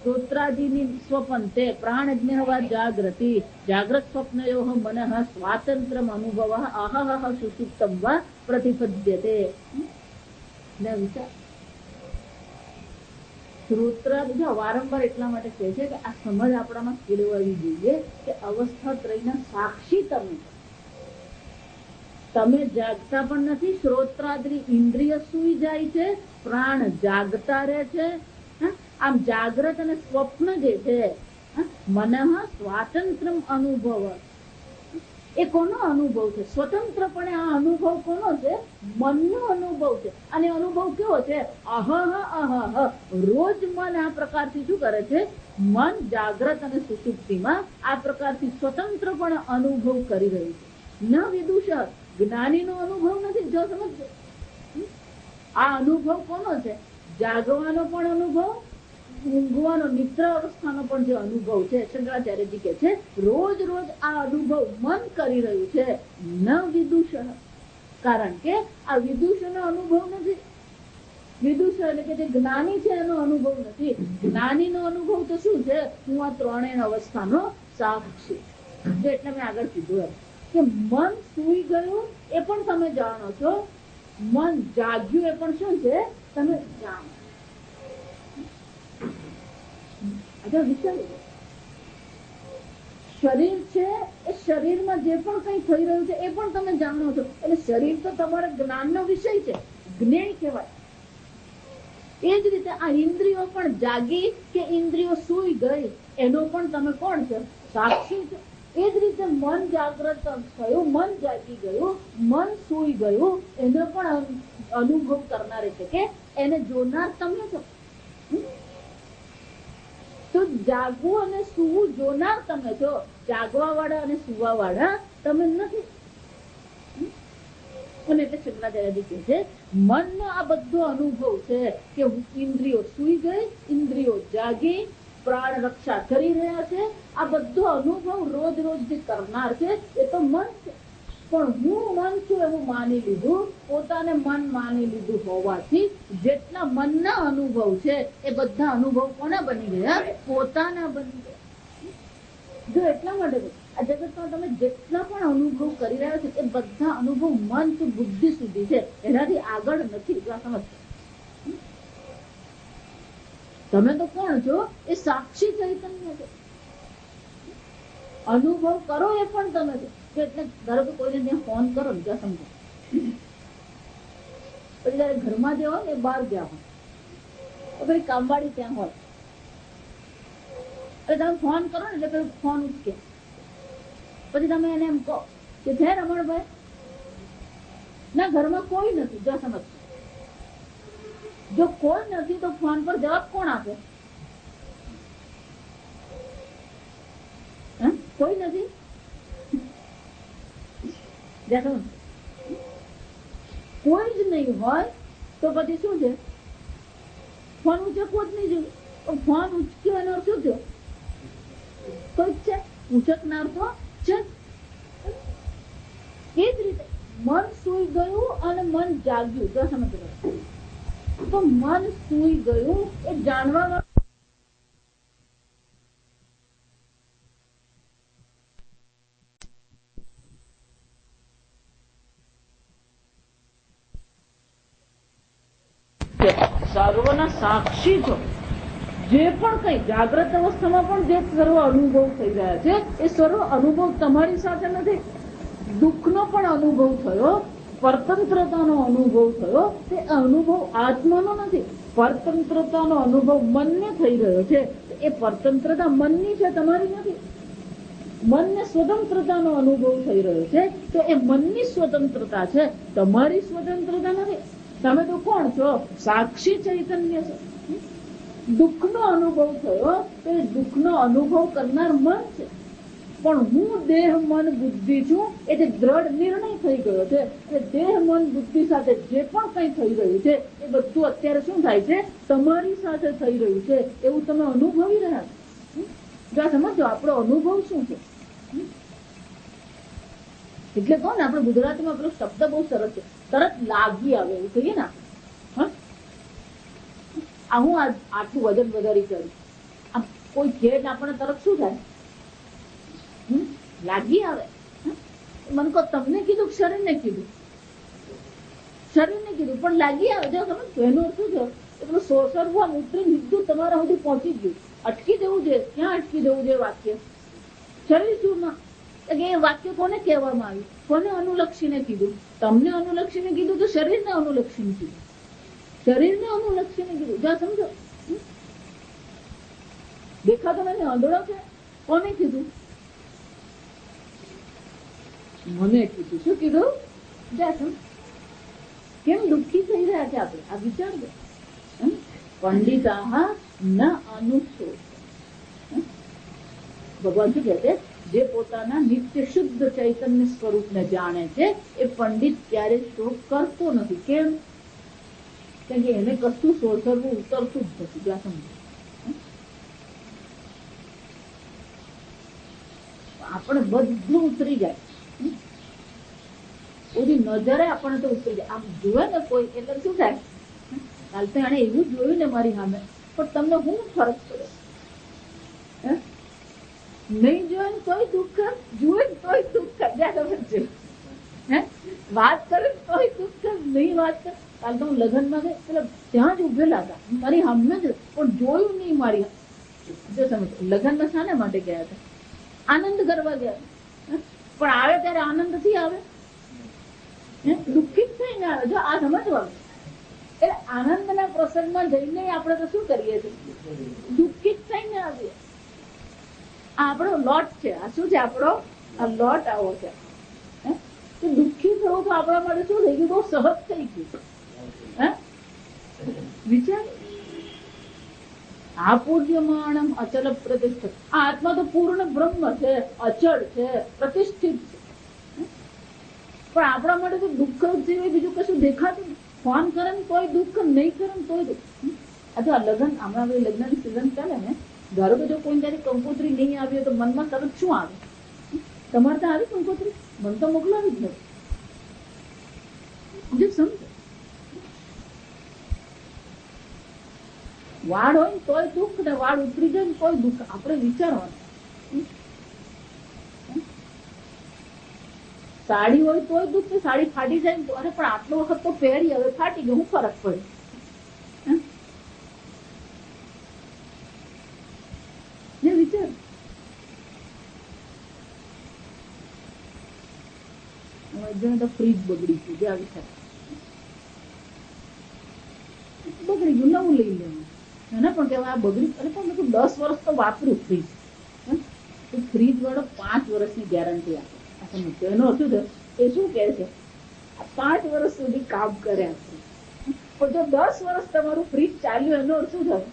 શ્રોત્રાદિની સ્વપંતે પ્રાણજ્ઞ જાગૃતિ જાગ્રત સ્વપ્નયો મનઃ સ્વાતંત્ર્યમ અનુભવ અહહ સુષુપ્તમ વા પ્રતિપદ્યતે. શ્રોત્રાદિ વારંવાર એટલા માટે કહે છે કે આ સમજ આપણામાં કેળવવી જોઈએ કે અવસ્થા ત્રયના સાક્ષી તમે જાગતા પણ નથી, શ્રોત્રાદિ ઇન્દ્રિય સુઈ જાય છે, પ્રાણ જાગતા રહે છે. આમ જાગ્રત અને સ્વપ્ન જે છે, મનઃ સ્વાતંત્ર્યમ અનુભવ, એ કોનો અનુભવ છે? સ્વતંત્રપણે આ અનુભવ કોનો છે? મનનો અનુભવ છે. અને અનુભવ કેવો છે? અહહ અહહ. રોજ મન આ પ્રકારથી શું કરે છે? મન જાગ્રત અને સુષુપ્તિમાં આ પ્રકારથી સ્વતંત્રપણે અનુભવ કરી રહ્યું છે. ન વિદુષ, જ્ઞાનીનો અનુભવ નથી. જો સમજો, આ અનુભવ કોનો છે? જાગવાનો પણ અનુભવ, ઊંઘવાનો નિદ્રા અવસ્થાનો પણ જે અનુભવ છે, શંકરાચાર્યજી કહે છે રોજ રોજ આ અનુભવ મન કરી રહ્યું છે. ન વિદુષ, કારણ કે આ વિદુષનો અનુભવ નથી. વિદુષ એટલે કે જે જ્ઞાની છે એનો અનુભવ નથી. જ્ઞાનીનો અનુભવ તો શું છે? હું આ ત્રણેય અવસ્થાનો સાક્ષી. એટલે મેં આગળ કીધું એમ કે મન સૂઈ ગયું એ પણ તમે જાણો છો, મન જાગ્યું એ પણ શું છે તમે જાણો. શરીર છે એ શરીરમાં જે પણ કઈ થઈ રહ્યું છે એ પણ તમે જાણો છો. એટલે શરીર તો તમારા જ્ઞાનનો વિષય છે, જ્ઞેય કહેવાય. એ જ રીતે આ ઇન્દ્રિયો પણ જાગી કે ઇન્દ્રિયો સૂઈ ગઈ એનો પણ તમે કોણ છો? સાક્ષી છો. એ જ રીતે મન જાગ્રત થયું, મન જાગી ગયું, મન સૂઈ ગયું, એનો પણ અનુભવ કરનાર છે કે એને જોનાર તમે છો. તો જાગવું અને સૂવું જોનાર તમે છો, જાગવા વાળા અને સુવા વાળા તમે નથી. અને એટલે શંકરાચાર્યજી કહે છે મનનો આ બધો અનુભવ છે કે ઇન્દ્રિયો સૂઈ ગઈ, ઇન્દ્રિયો જાગી, પ્રાણ રક્ષા કરી રહ્યા છે. આ બધો અનુભવ રોજ રોજ જે કરનાર છે એ તો મન છે. પણ હું મન છું એવું માની લીધું, પોતાને મન માની લીધું હોવાથી જેટલા મનના અનુભવ છે એ બધા અનુભવ કોના બની ગયા? પોતાના બની ગયા. જો એટલા માટે આ જગતમાં તમે જેટલા પણ અનુભવ કરી રહ્યા છો એ બધા અનુભવ મન થી બુદ્ધિ સુધી છે, એનાથી આગળ નથી. સમજ, તમે તો કોણ છો? એ સાક્ષી ચૈતન્ય છે. અનુભવ કરો એ પણ તમે છો. એટલે ધારો કે કોઈને ત્યાં ફોન કરો ને, ત્યાં સમજો, પછી જયારે ઘરમાં જે હોય ને બહાર ગયા હોય, તો ભાઈ કામવાળી ત્યાં હોય, એટલે તમે ફોન કરો ને એટલે ફોન ઉચકે, પછી તમે એને એમ કહો કે છે રમણભાઈ ના ઘરમાં કોઈ નથી. જો સમજ, જો કોઈ નથી તો ફોન પર જવાબ કોણ આપે? કોઈ નથી. કોઈ જ નહીં હોય તો પછી શું છે? ફોન ઉચકવો જ નહીં જોઈએ. પણ ફોન ઉચક્યો એનો શું થયો? કોઈ છે ઉચકનાર તો છે. એ જ રીતે મન સૂઈ ગયું અને મન જાગ્યું. તો સમજ, તો મન સૂઈ ગયું એ જાણવા સર્વના સાક્ષી છો. જે પણ કઈ જાગ્રત અવસ્થામાં પણ જે સર્વ અનુભવ થઈ રહ્યા છે એ સર્વ અનુભવ તમારી સાથે નથી. દુઃખનો પણ અનુભવ થયો, પરતંત્રતાનો અનુભવ થયો, તે અનુભવ આત્માનો નથી. પરતંત્રતાનો અનુભવ મનને થઈ રહ્યો છે. એ પરતંત્રતા મનની છે, તમારી નથી. મનને સ્વતંત્રતાનો અનુભવ થઈ રહ્યો છે તો એ મનની સ્વતંત્રતા છે, તમારી સ્વતંત્રતા નથી. તમે તો કોણ છો? સાક્ષી ચૈતન્ય છો. દુઃખનો અનુભવ થયો તો એ દુઃખનો અનુભવ કરનાર મન છે. પણ હું દેહ મન બુદ્ધિ છું એ જે દ્રઢ નિર્ણય થઈ ગયો છે. એ દેહ મન બુદ્ધિ સાથે જે પણ કઈ થઈ રહ્યું છે એ બધું અત્યારે શું થાય છે? તમારી સાથે થઈ રહ્યું છે એવું તમે અનુભવી રહ્યા છો. સમજો આપણો અનુભવ શું છે. એટલે કહો ને, આપણે ગુજરાતીમાં પેલો શબ્દ બહુ સરસ છે, તરત લાગી આવે એવું કહીએ ને. હું આટલું વજન વધારી કર્યું, આમ કોઈ કે આપણને તરત શું થાય? લાગી આવે. મને કહો તમને કીધું કે શરીરને કીધું? શરીરને કીધું પણ લાગી આવે. જો સમજ એનો અર્થ શું છે? પેલું સોસરવું આમ ઉતરી સીધું તમારા સુધી પહોંચી ગયું. અટકી દેવું જોઈએ. ક્યાં અટકી દેવું જોઈએ વાક્ય? શરીર ચૂરમાં. એ વાક્ય કોને કહેવામાં આવ્યું? કોને અનુલક્ષીને કીધું? તમને અનુલક્ષીને કીધું તો શરીરને અનુલક્ષીને કીધું? શરીરને અનુલક્ષીને કીધું. જ્યાં સમજો, દેખાતો મને આંધળો છે, કોને કીધું? મને કીધું. શું કીધું? જ્યાં સમજ કેમ દુઃખી થઈ રહ્યા છે આપણે? આ વિચાર દો. પંડિતા ન અનુશોચ. ભગવાન શું કહે છે? જે પોતાના નિત્ય શુદ્ધ ચૈતન્ય સ્વરૂપને જાણે છે એ પંડિત ક્યારે શોક કરતો નથી. કેમ? કારણ કે એને કશું સોસરવું ઉતરતું જ નથી. જ્યાં સમજો આપણે બધું ઉતરી જાય. ઓછી નજરે આપણને તો ઉતરી જાય. આમ જોવે ને કોઈ એટલે શું થાય? કાલ તો એને એવું જોયું ને મારી સામે, પણ તમને શું ફરક પડે? નહીં જોયે તોય દુઃખ, જુએ તોય દુઃખ. વાત કરે તોય દુઃખ, નહીં વાત કરે. કાલ તો હું લગ્નમાં ગઈ, પેલા ત્યાં જ ઉભેલા હતા મારી સામે જ, પણ જોયું નહીં મારી. જો સમજ, લગ્નમાં શાને માટે ગયા હતા? આનંદ કરવા ગયા. પણ આવે ત્યારે આનંદ થી આવે, દુઃખિત થઈને આવે. જો આ સમજવાનું. એટલે આનંદના પ્રસંગમાં જઈને આપણે તો શું કરીએ છીએ? દુઃખિત થઈને આવીએ. આપણો લોટ છે. આ શું છે? આપણો આ લોટ આવો છે. દુઃખી થવું તો આપણા માટે શું થઈ ગયું? બહુ સહજ થઈ ગયું. વિચાર. આ પૂર્યમાણમ અચલ પ્રતિષ્ઠિત. આ આત્મા તો પૂર્ણ બ્રહ્મ છે, અચળ છે, પ્રતિષ્ઠિત છે. પણ આપણા માટે તો દુઃખ સિવાય બીજું કશું દેખાતું નહીં. ફોન કરે ને તોય દુઃખ, નહીં કરે ને તોય દુઃખ. આ લગ્ન, હમણાં લગ્નની સિઝન ચાલે ને, ધારો કે જો કોઈ તારી કંકોત્રી નહીં આવી હોય તો મનમાં તરત શું આવે? તમારે ત્યાં આવી કંકોત્રી? મન તો મોકલાવી જ નથી. સમજો, વાળ હોય ને તોય દુઃખ, ને વાળ ઉતરી જાય ને તોય દુઃખ. આપણે વિચારવાનું. સાડી હોય તોય દુઃખ, સાડી ફાટી જાય ને તો, અરે પણ આટલો વખત તો પહેરી, હવે ફાટી ગયું, શું ફરક પડે? વિચાર. ફ્રીજ બગડી ગયું, જે આવી થાય બગડી ગયું, નવું લઈ લેવું. ના પણ કેવાય આ બગડી, અરે પણ 10 વર્ષ તો વાપર્યું ફ્રીજ. ફ્રીજ વાળો 5 વર્ષની ગેરંટી આપે. એનો શું છે? એ શું કે છે? 5 વર્ષ સુધી કામ કરે આપે. પણ જો 10 વર્ષ તમારું ફ્રીજ ચાલ્યું, એનો શું થાય?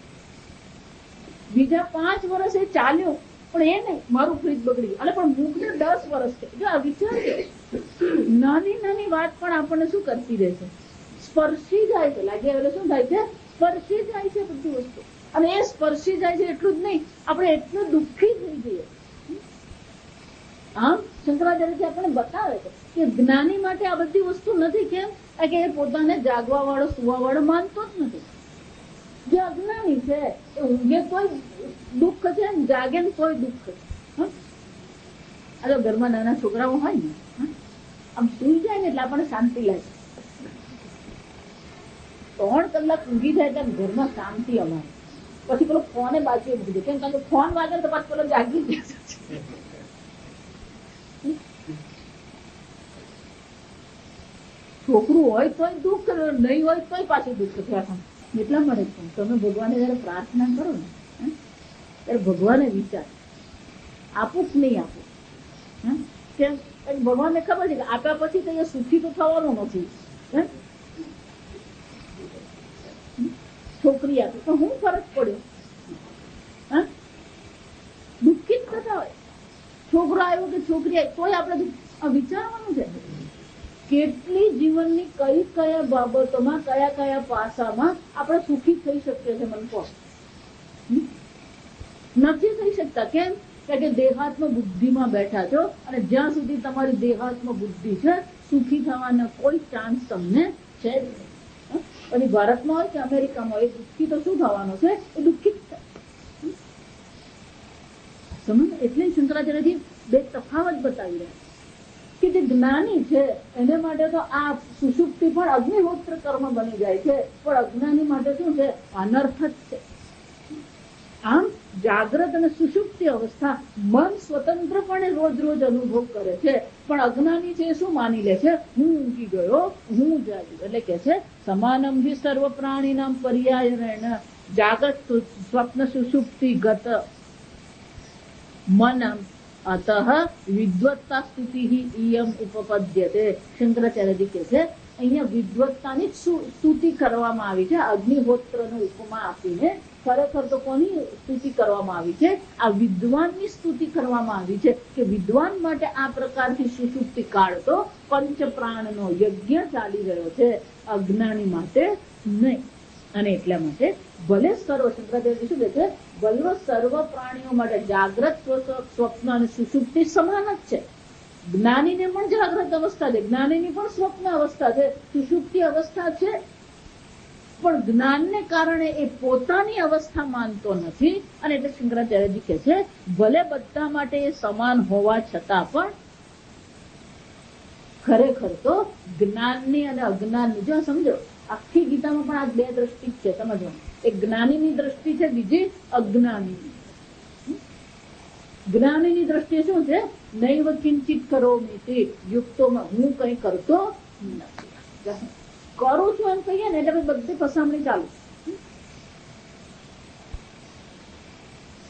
બીજા 5 વર્ષ એ ચાલ્યું પણ એ નહીં, મારું ફ્રીજ બગડી ગયું, અને પણ મૂકને 10 વર્ષ છે. જો આ વિચારજો, નાની નાની વાત પણ આપણને શું કરતી રહે છે, સ્પર્શી જાય છે. લાગે એટલે શું થાય છે, સ્પર્શી જાય છે બધી વસ્તુ. અને એ સ્પર્શી જાય છે એટલું જ નહીં, આપણે એટલું દુઃખી થઈ જઈએ. આમ શંકરાચાર્ય આપણને બતાવે છે કે જ્ઞાની માટે આ બધી વસ્તુ નથી. કેમ કે એ પોતાને જાગવા વાળો સુવા વાળો માનતો જ નથી. જે અજ્ઞાની છે એ ઊંઘે કોઈ દુઃખ છે, જાગે ને કોઈ દુઃખ છે. આ તો ઘરમાં નાના છોકરાઓ હોય ને, આમ સુઈ જાય ને એટલે આપણને શાંતિ લાગે. 3 કલાક ઊંઘી જાય એટલે ઘરમાં શાંતિ અમારે. પછી પેલો ફોને બાજુ મૂકી દે, કેમ કારણ કે ફોન વાગે તો પાછું પેલો જાગી જાય. છોકરું હોય તોય દુઃખ, નહીં હોય તોય પાછું દુઃખ છે. એટલા માટે તમે ભગવાને જયારે પ્રાર્થના કરો ને ત્યારે ભગવાને વિચાર આપું જ નહીં આપું. કેમ ભગવાનને ખબર છે કે આપ્યા પછી તો એ સુખી તો થવાનું નથી. છોકરી આપી તો હું ફરક પડ્યો, દુઃખી જ થતા હોય. છોકરો આવ્યો કે છોકરી આવી તોય આપણે વિચારવાનું છે કેટલી જીવનની કઈ કયા બાબતોમાં, કયા કયા પાસામાં આપણે સુખી થઈ શકીએ છીએ. મને કહો, નથી થઈ શકતા. કેમ કે દેહાત્મ બુદ્ધિમાં બેઠા છો, અને જ્યાં સુધી તમારી દેહાત્મ બુદ્ધિ છે, સુખી થવાનો કોઈ ચાન્સ તમને છે જ નહીં. પછી ભારતમાં હોય કે અમેરિકામાં, એ દુઃખી તો શું થવાનો છે, એ દુઃખી જ થાય. સમજ? એટલે શંકરાચાર્યજી બે તફાવત બતાવી રહ્યા કે જે જ્ઞાની છે એને માટે તો આ સુષુપ્તિ પણ અગ્નિહોત્ર કર્મ બની જાય છે, પણ અજ્ઞાની માટે શું છે, અનર્થ જ છે. આમ જાગ્રત અને સુષુપ્તિ અવસ્થા મન સ્વતંત્રપણે રોજ રોજ અનુભવ કરે છે, પણ અજ્ઞાની છે શું માની લે છે, હું ઊંઘી ગયો, હું જાગ્યો. એટલે કે છે સમાનમ હિ સર્વ પ્રાણીનામ પર્યાયરેણ જાગૃત સ્વપ્ન સુષુપ્તિ ગત મનમ અતઃ વિદ્વત્તા સ્તુતિ ઈયમ ઉપપદ્યતે. શંકરાચાર્યજી કહે છે અહીંયા વિદ્વત્તાની સ્તુતિ કરવામાં આવી છે, અગ્નિહોત્રનો ઉપમા આપીને. ખરેખર તો કોની સ્તુતિ કરવામાં આવી છે, આ વિદ્વાનની સ્તુતિ કરવામાં આવી છે કે વિદ્વાન માટે આ પ્રકારથી સુષુપ્તિ કાળ તો પંચ પ્રાણનો યજ્ઞ ચાલી રહ્યો છે, અજ્ઞાની માટે નહીં. અને એટલા માટે ભલે સર્વ, શંકરાચાર્ય શું કહે છે, ભલે સર્વ પ્રાણીઓ માટે જાગ્રત સ્વપ્ન અને સુષુપ્તિ સમાન જ છે. જ્ઞાનીને પણ જાગ્રત અવસ્થા છે, જ્ઞાનીની પણ સ્વપ્ન અવસ્થા છે, સુષુપ્તિ અવસ્થા છે. પણ જ્ઞાનને કારણે એ પોતાની અવસ્થા માનતો નથી. અને એટલે શંકરાચાર્યજી કહે છે ભલે બધા માટે એ સમાન હોવા છતાં પણ ખરેખર તો જ્ઞાનની અને અજ્ઞાનની, જો સમજો આખી ગીતામાં પણ આ બે દ્રષ્ટિ છે સમજવાનું. એક જ્ઞાનીની દ્રષ્ટિ છે, બીજી અજ્ઞાનીની. જ્ઞાનીની દ્રષ્ટિએ શું છે, નૈવ કિંચિત કરોમિતિ યુક્તોમાં, હું કઈ કરતો નથી, કરું છું એમ કહીએ ને એટલે બધી ફસામણી ચાલુ.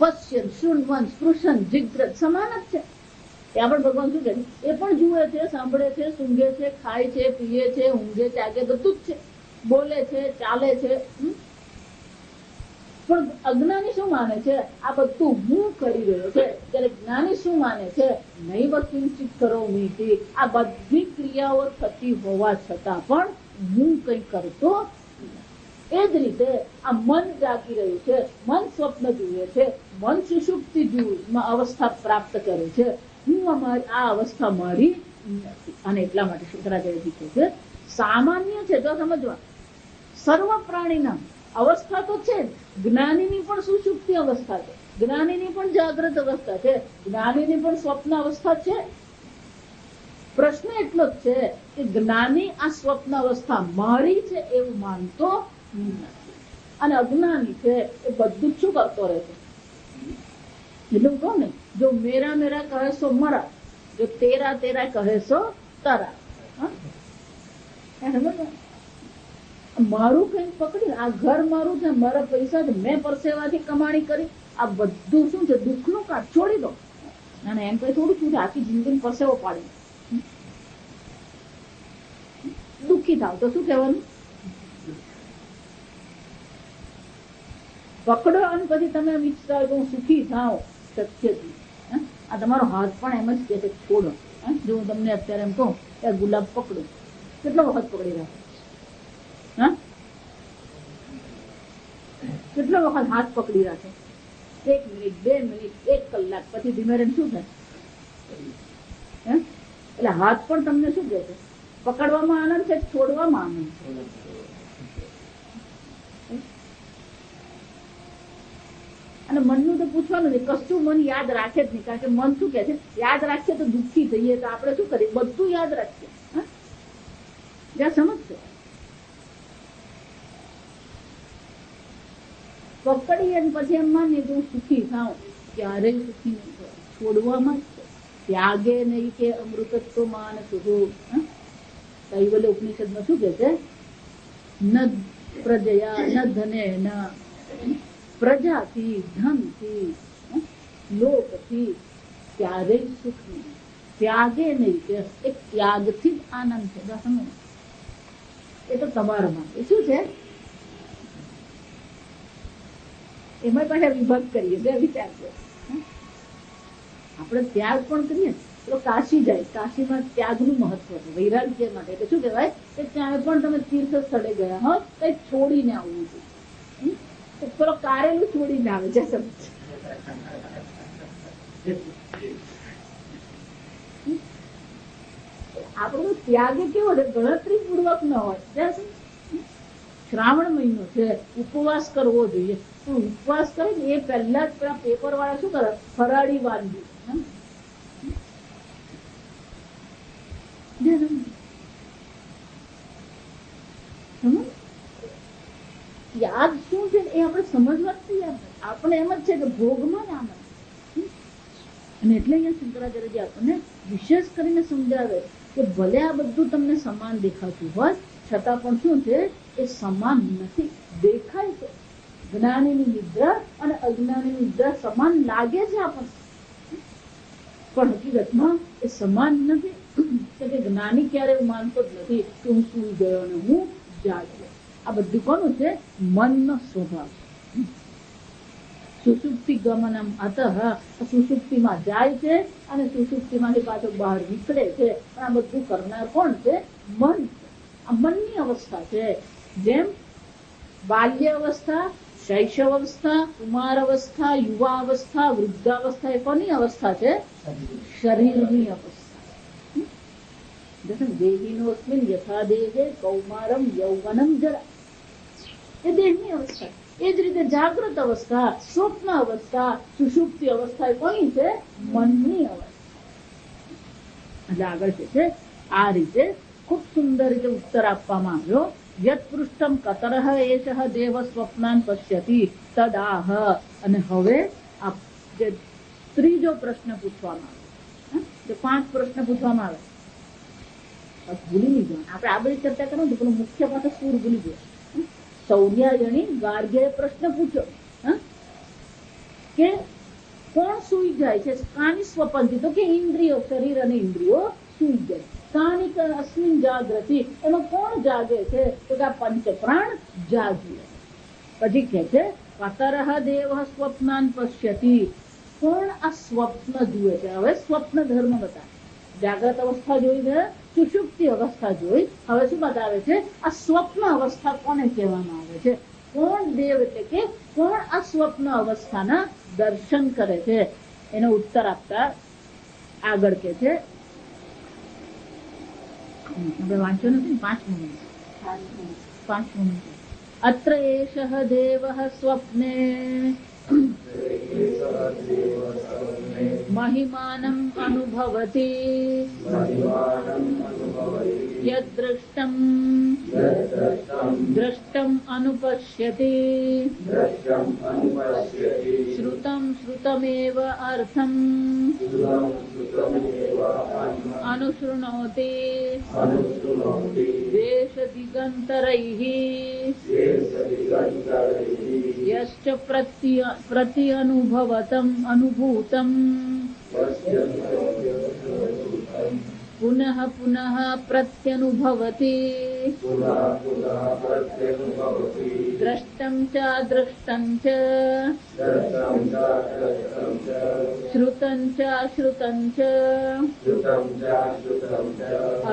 પશ્યન શૃણવન સ્પૃશન જિગ્રત સમાન જ છે. એ આપણે ભગવાન શું કહે, એ પણ જુએ છે, સાંભળે છે, સૂંઘે છે, ખાય છે, પીએ છે, ઊંઘે જાગે, બધું જ છે, બોલે છે, ચાલે છે. પણ અજ્ઞાની શું માને છે, આ બધું હું કરી રહ્યો છે. ત્યારે જ્ઞાની શું માને છે, નૈવ કિંચિત કરોમિતિ, આ બધી ક્રિયાઓ થતી હોવા છતાં પણ હું કઈ કરતો. એ જ રીતે આ મન જાગી રહ્યું છે, મન સ્વપ્ન જુએ છે, મન સુષુપ્તિ અવસ્થા પ્રાપ્ત કરે છે, હું આ અવસ્થા મારી નથી. અને એટલા માટે શંકરાચાર્યજી કહે છે સામાન્ય છે, જો સમજવા, સર્વ પ્રાણીના અવસ્થા તો છે, જ્ઞાનીની પણ સુષુપ્તિ અવસ્થા છે, જ્ઞાનીની પણ જાગ્રત અવસ્થા છે, જ્ઞાનીની પણ સ્વપ્ન અવસ્થા છે. પ્રશ્ન એટલો જ છે કે જ્ઞાની આ સ્વપ્ન અવસ્થા મારી છે એવું માનતો નથી, અને અજ્ઞાની છે એ બધું શું કરતો રહે છે. એટલે હું કહું ને, જો મેરા મેરા કહે સો મરા, જો તેરા તેરા કહે સો તરા. મારું કઈ પકડી, આ ઘર મારું છે, મારા પૈસા છે, મેં પરસેવાથી કમાણી કરી, આ બધું શું છે, દુઃખનું કાઢ છોડી દો. અને એમ કઈ થોડું શું છે, આખી જિંદગી પરસેવો પાડી દુઃખી થાવ તો શું કહેવાનું, પકડો અને પછી તમે વિચાર હું સુખી થાવ, શક્યથી. આ તમારો હાથ પણ એમ જ કહે છે છોડો. જો હું તમને અત્યારે એમ કહું કે ગુલાબ પકડો, કેટલો વખત પકડી રાખો? કેટલો વખત હાથ પકડી રાખે? 1 મિનિટ, 2 મિનિટ, 1 કલાક, પછી ધીમે રહીને શું થાય? એટલે હાથ પણ તમને શું કહે છે? પકડવામાં આનંદ છે, છોડવામાં આનંદ છે. અને મનનું તો પૂછવાનું નહીં, કશું મન યાદ રાખે જ નહીં. કારણ કે મન શું કહે છે? યાદ રાખીએ તો દુઃખી થઈએ, તો આપણે શું કરીએ? બધું યાદ રાખીએ. જ્યાં સમજશે પકડી અને પછી એમ માનીએ કે હું સુખી થાઉં, ક્યારેય સુખી નહીં થાય. છોડવામાં જ છે. ત્યાગે નહીં કે અમૃતત્વ માન સુધો. કૈવલ્ય ઉપનિષદમાં શું કહે છે? ન પ્રજયા ન ધને ન પ્રજાથી, ધનથી, લોકથી ક્યારેય સુખ નહીં. ત્યાગે નહીં કે એક ત્યાગથી જ આનંદ છે. એ તો તમારામાં એ શું છે? એમાં પાછા વિભાગ કરીએ, બે વિચાર છે. આપણે ત્યાગ પણ કરીએ તો કાશી જાય, કાશીમાં ત્યાગનું મહત્વ છે વૈરાગ્ય માટે. એટલે શું કહેવાય કે ત્યાં પણ તમે તીર્થ સ્થળે ગયા હો, કઈ છોડીને આવવું જોઈએ. પેલો કારેલું છોડીને આવે છે. આપણો ત્યાગ કેવો છે? ગણતરી પૂર્વક ન હોય. શ્રાવણ મહિનો છે, ઉપવાસ કરવો જોઈએ, પણ ઉપવાસ કરે ને એ પહેલા જ પેલા પેપર વાળા શું કરે? ફરાળી વાનગી. યાદ શું છે એ આપણે સમજવા જ તૈયાર. આપણે એમ જ છે કે ભોગમાં જ આનંદ. અને એટલે અહીંયા શંકરાચાર્યજી આપણને વિશેષ કરીને સમજાવે કે ભલે આ બધું તમને સમાન દેખાતું હોય, છતાં પણ શું છે? એ સમાન નથી. દેખાય છે જ્ઞાનીની નિદ્રા અને અજ્ઞાનીની નિદ્રા સમાન લાગે છે આપણને, પણ હકીકતમાં એ સમાન નથી. કે જ્ઞાની ક્યારે માનતો જ નથી કે હું સૂઈ ગયો અને હું જાગ્યો. આ બધું કોનું છે? મનનો સ્વભાવ. સુષુપ્તિ ગમનમ અતઃ, સુષુપ્તિમાં જાય છે અને સુષુપ્તિમાંથી પાછો બહાર નીકળે છે. પણ આ બધું કરનાર કોણ છે? મન છે. આ મનની અવસ્થા છે. જેમ બાલ્ય અવસ્થા, શૈશવ અવસ્થા, કુમાર અવસ્થા, યુવા અવસ્થા, વૃદ્ધાવસ્થા એ કોની અવસ્થા છે? શરીરની અવસ્થા. દેહિનોસ્મિન યથા દેહે કૌમારમ યૌવનમ જરા, એ દેહની અવસ્થા. એ જ રીતે જાગૃત અવસ્થા, સ્વપ્ન અવસ્થા, સુષુપ્તિ અવસ્થા એ કોની છે? મનની અવસ્થા. એટલે આગળ છે આ રીતે ખૂબ સુંદર રીતે ઉત્તર આપવામાં આવ્યો. યત પૃષ્ઠમ કતરઃ એષઃ દેવ સ્વપ્નાન પશ્યતિ તદાહ. અને હવે આ જે ત્રીજો પ્રશ્ન પૂછવામાં આવે, જે 5 પ્રશ્ન પૂછવામાં આવે, ભૂલી નહીં જવાનું. આપણે આ બધી ચર્ચા કરો તો પેલો મુખ્ય પાછો સૂર ભૂલી ગયો. સૌર્યાજણી ગાર્ગ્યએ પ્રશ્ન પૂછ્યો કે કોણ સૂઈ જાય છે? કાની સ્વપંથી? તો કે ઇન્દ્રિયો, શરીર અને ઇન્દ્રિયો સૂઈ જાય. કાની અસ્મિન જાગૃતિ? એમાં કોણ જાગે છે? તો કે આ પંચ પ્રાણ જાગ્યા. પછી કહે છે કતરઃ દેવ સ્વપ્નાન પશ્યતિ. કોણ આ સ્વપ્ન જુએ છે? હવે સ્વપ્ન ધર્મ બતાવે. જાગ્રત અવસ્થા જોઈ છે, સુષુપ્તિ અવસ્થા જોઈ, હવે શું બતાવે છે? આ સ્વપ્ન અવસ્થા કોને કહેવામાં આવે છે? કોણ દેવ એટલે કે કોણ આ સ્વપ્ન અવસ્થાના દર્શન કરે છે? એનો ઉત્તર આપતા આગળ કે છે, આપણે વાંચ્યો નથી, 5 મિનિટ. અત્ર એષઃ દેવઃ સ્વપ્ને महिमानं अनुभवति यद्दृष्टं दृष्टं अनुपश्यति श्रुतं श्रुतमेव अर्थम् अनुशृणोति देशदिगन्तरैः यश्च प्रति अनुभूतम् પુનઃ પુનઃ પ્રત્યનુભવતિ દ્રષ્ટં ચ દૃષ્ટં ચ શ્રુતં ચ અશ્રુતં ચ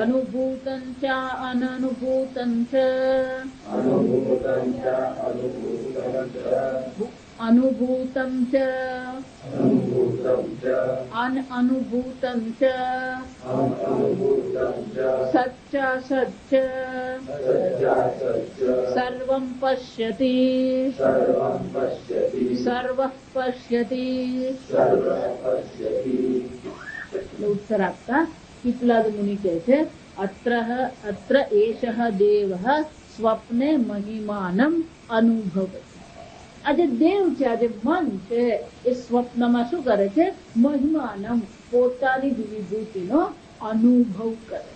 અનુભૂतं ચ અનનુભૂतं ચ અનુભૂतं ચ અનનુભૂतं ચ સચ્ચ સચ્ચ સર્વં પશ્યતિ સર્વઃ પશ્યતિ. ઉત્તર આપતા પીપલાદ મુનિ કહે છે અત્ર એષઃ દેવઃ સ્વપ્ને મહિમાનમ અનુભવતિ. આ જે દેવ છે, આ જે મન છે, એ સ્વપ્નમાં શું કરે છે? મહિમાનમ, પોતાની વિભૂતિનો અનુભવ કરે.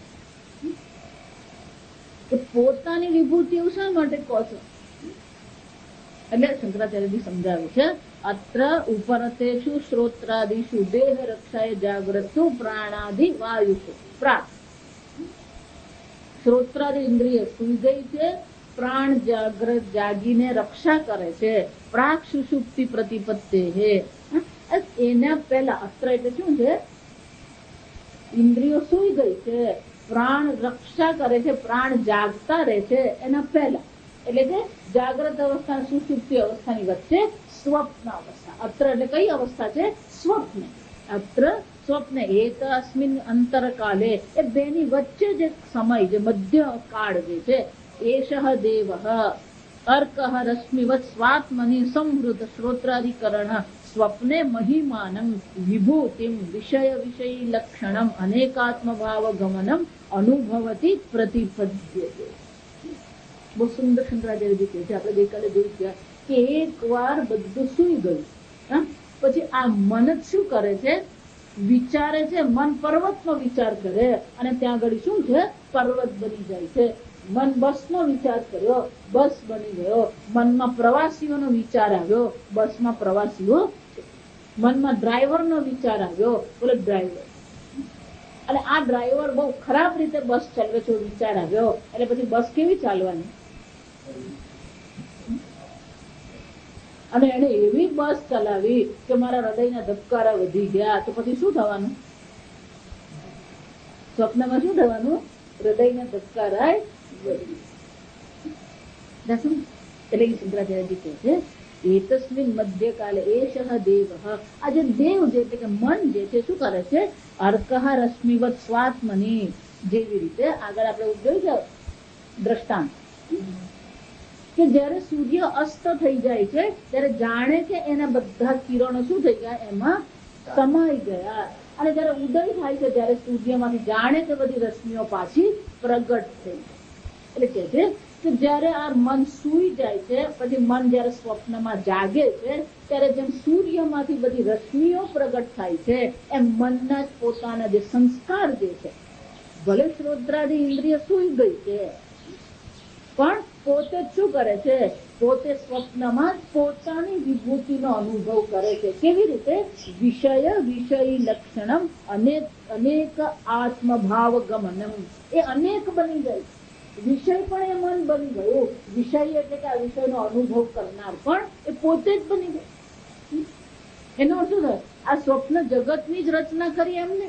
પોતાની વિભૂતિ એવું શા માટે કહો છો? એટલે શંકરાચાર્યજી સમજાવે છે અત્ર ઉપરતેષુ શ્રોત્રાદિષુ દેહ રક્ષાય જાગ્રત્સુ પ્રાણાદિ વાયુષુ. પ્રાણ શ્રોત્રાદિ ઇન્દ્રિય સુઈ ગઈ છે, પ્રાણ જાગ્રત જાગીને રક્ષા કરે છે. પ્રાક સુષુપ્તિ પ્રતિપત્તે હે. એના પહેલા અસ્ત્ર એટલે શું છે? ઇન્દ્રિયો સુઈ ગઈ છે, પ્રાણ રક્ષા કરે છે, પ્રાણ જાગતા રહે છે એના પહેલા, એટલે કે જાગ્રત અવસ્થા સુષુપ્તિ અવસ્થાની વચ્ચે સ્વપ્ન અવસ્થા. અત્ર એટલે કઈ અવસ્થા છે? સ્વપ્ન. અત્ર સ્વપ્ન એક અસ્મિન અંતરકાલે, એ બેની વચ્ચે જે સમય, જે મધ્ય કાળ જે છે, એષઃ દેવઃ અર્કઃ રશ્મિવત સ્વાત્મનિ સંવૃત શ્રોત્રાધિકરણ સ્વપ્ને મહિમાનમ વિભૂતિમ વિષય વિષયી લક્ષણમ અનેકાત્મભાવ ગમનમ અનુભવતિ પ્રતિપદ્યતે. બહુ સુંદર શંકરાચાર્યજી કહે છે, આપણે ગઈકાલે જોયું છે કે એક વાર બધું સુઈ ગયું, પછી આ મન જ શું કરે છે? વિચારે છે. મન પર્વતનો વિચાર કરે અને ત્યાં આગળ શું છે? પર્વત બની જાય છે. મન બસનો વિચાર કર્યો, બસ બની ગયો. મનમાં પ્રવાસીઓનો વિચાર આવ્યો, બસમાં પ્રવાસીઓ. મનમાં ડ્રાઈવરનો વિચાર આવ્યો, બોલે ડ્રાઈવર. અને આ ડ્રાઈવર બહુ ખરાબ રીતે બસ ચાલવે છે વિચાર આવ્યો, એટલે પછી બસ કેવી ચાલવાની? અને એને એવી બસ ચલાવી કે મારા હૃદયના ધબકારા વધી ગયા, તો પછી શું થવાનું? સ્વપ્નમાં શું થવાનું? હૃદયના ધબકારા વધી. એટલે શંકરાચાર્યજી કહે છે એતસ્મિન મધ્યકાલે એષઃ દેવઃ. આ જે દેવ છે એટલે કે મન જે છે શું કરે છે? અર્કઃ રશ્મિવત સ્વાત્મની. જેવી રીતે આગળ આપણે જોયું છે દ્રષ્ટાંત કે જયારે સૂર્ય અસ્ત થઈ જાય છે ત્યારે જાણે કે એના બધા કિરણો શું થઈ ગયા? એમાં સમાઈ ગયા. અને જયારે ઉદય થાય છે ત્યારે સૂર્યમાંથી જાણે કે બધી રશ્મિઓ પાછી પ્રગટ થઈ. એટલે કે છે કે જયારે આ મન સૂઈ જાય છે, પછી મન જયારે સ્વપ્નમાં જાગે છે ત્યારે જેમ સૂર્યમાંથી બધી રશ્મિઓ પ્રગટ થાય છે, એમ મનના જ પોતાના જે સંસ્કાર જે છે, ભલે શ્રોત્રાદિ ઇન્દ્રિય સૂઈ ગઈ છે, પણ પોતે શું કરે છે? પોતે સ્વપ્નમાં પોતાની વિભૂતિનો અનુભવ કરે છે. કેવી રીતે? વિષય વિષયી લક્ષણમ અનેક આત્મભાવ ગમનમ. એ અનેક બની ગઈ. વિષય પણ એ મન બની ગયું. વિષય એટલે કે આ વિષયનો અનુભવ કરનાર પણ એ પોતે જ બની ગયું. એનો શું થાય? આ સ્વપ્ન જગતની જ રચના કરી એમને.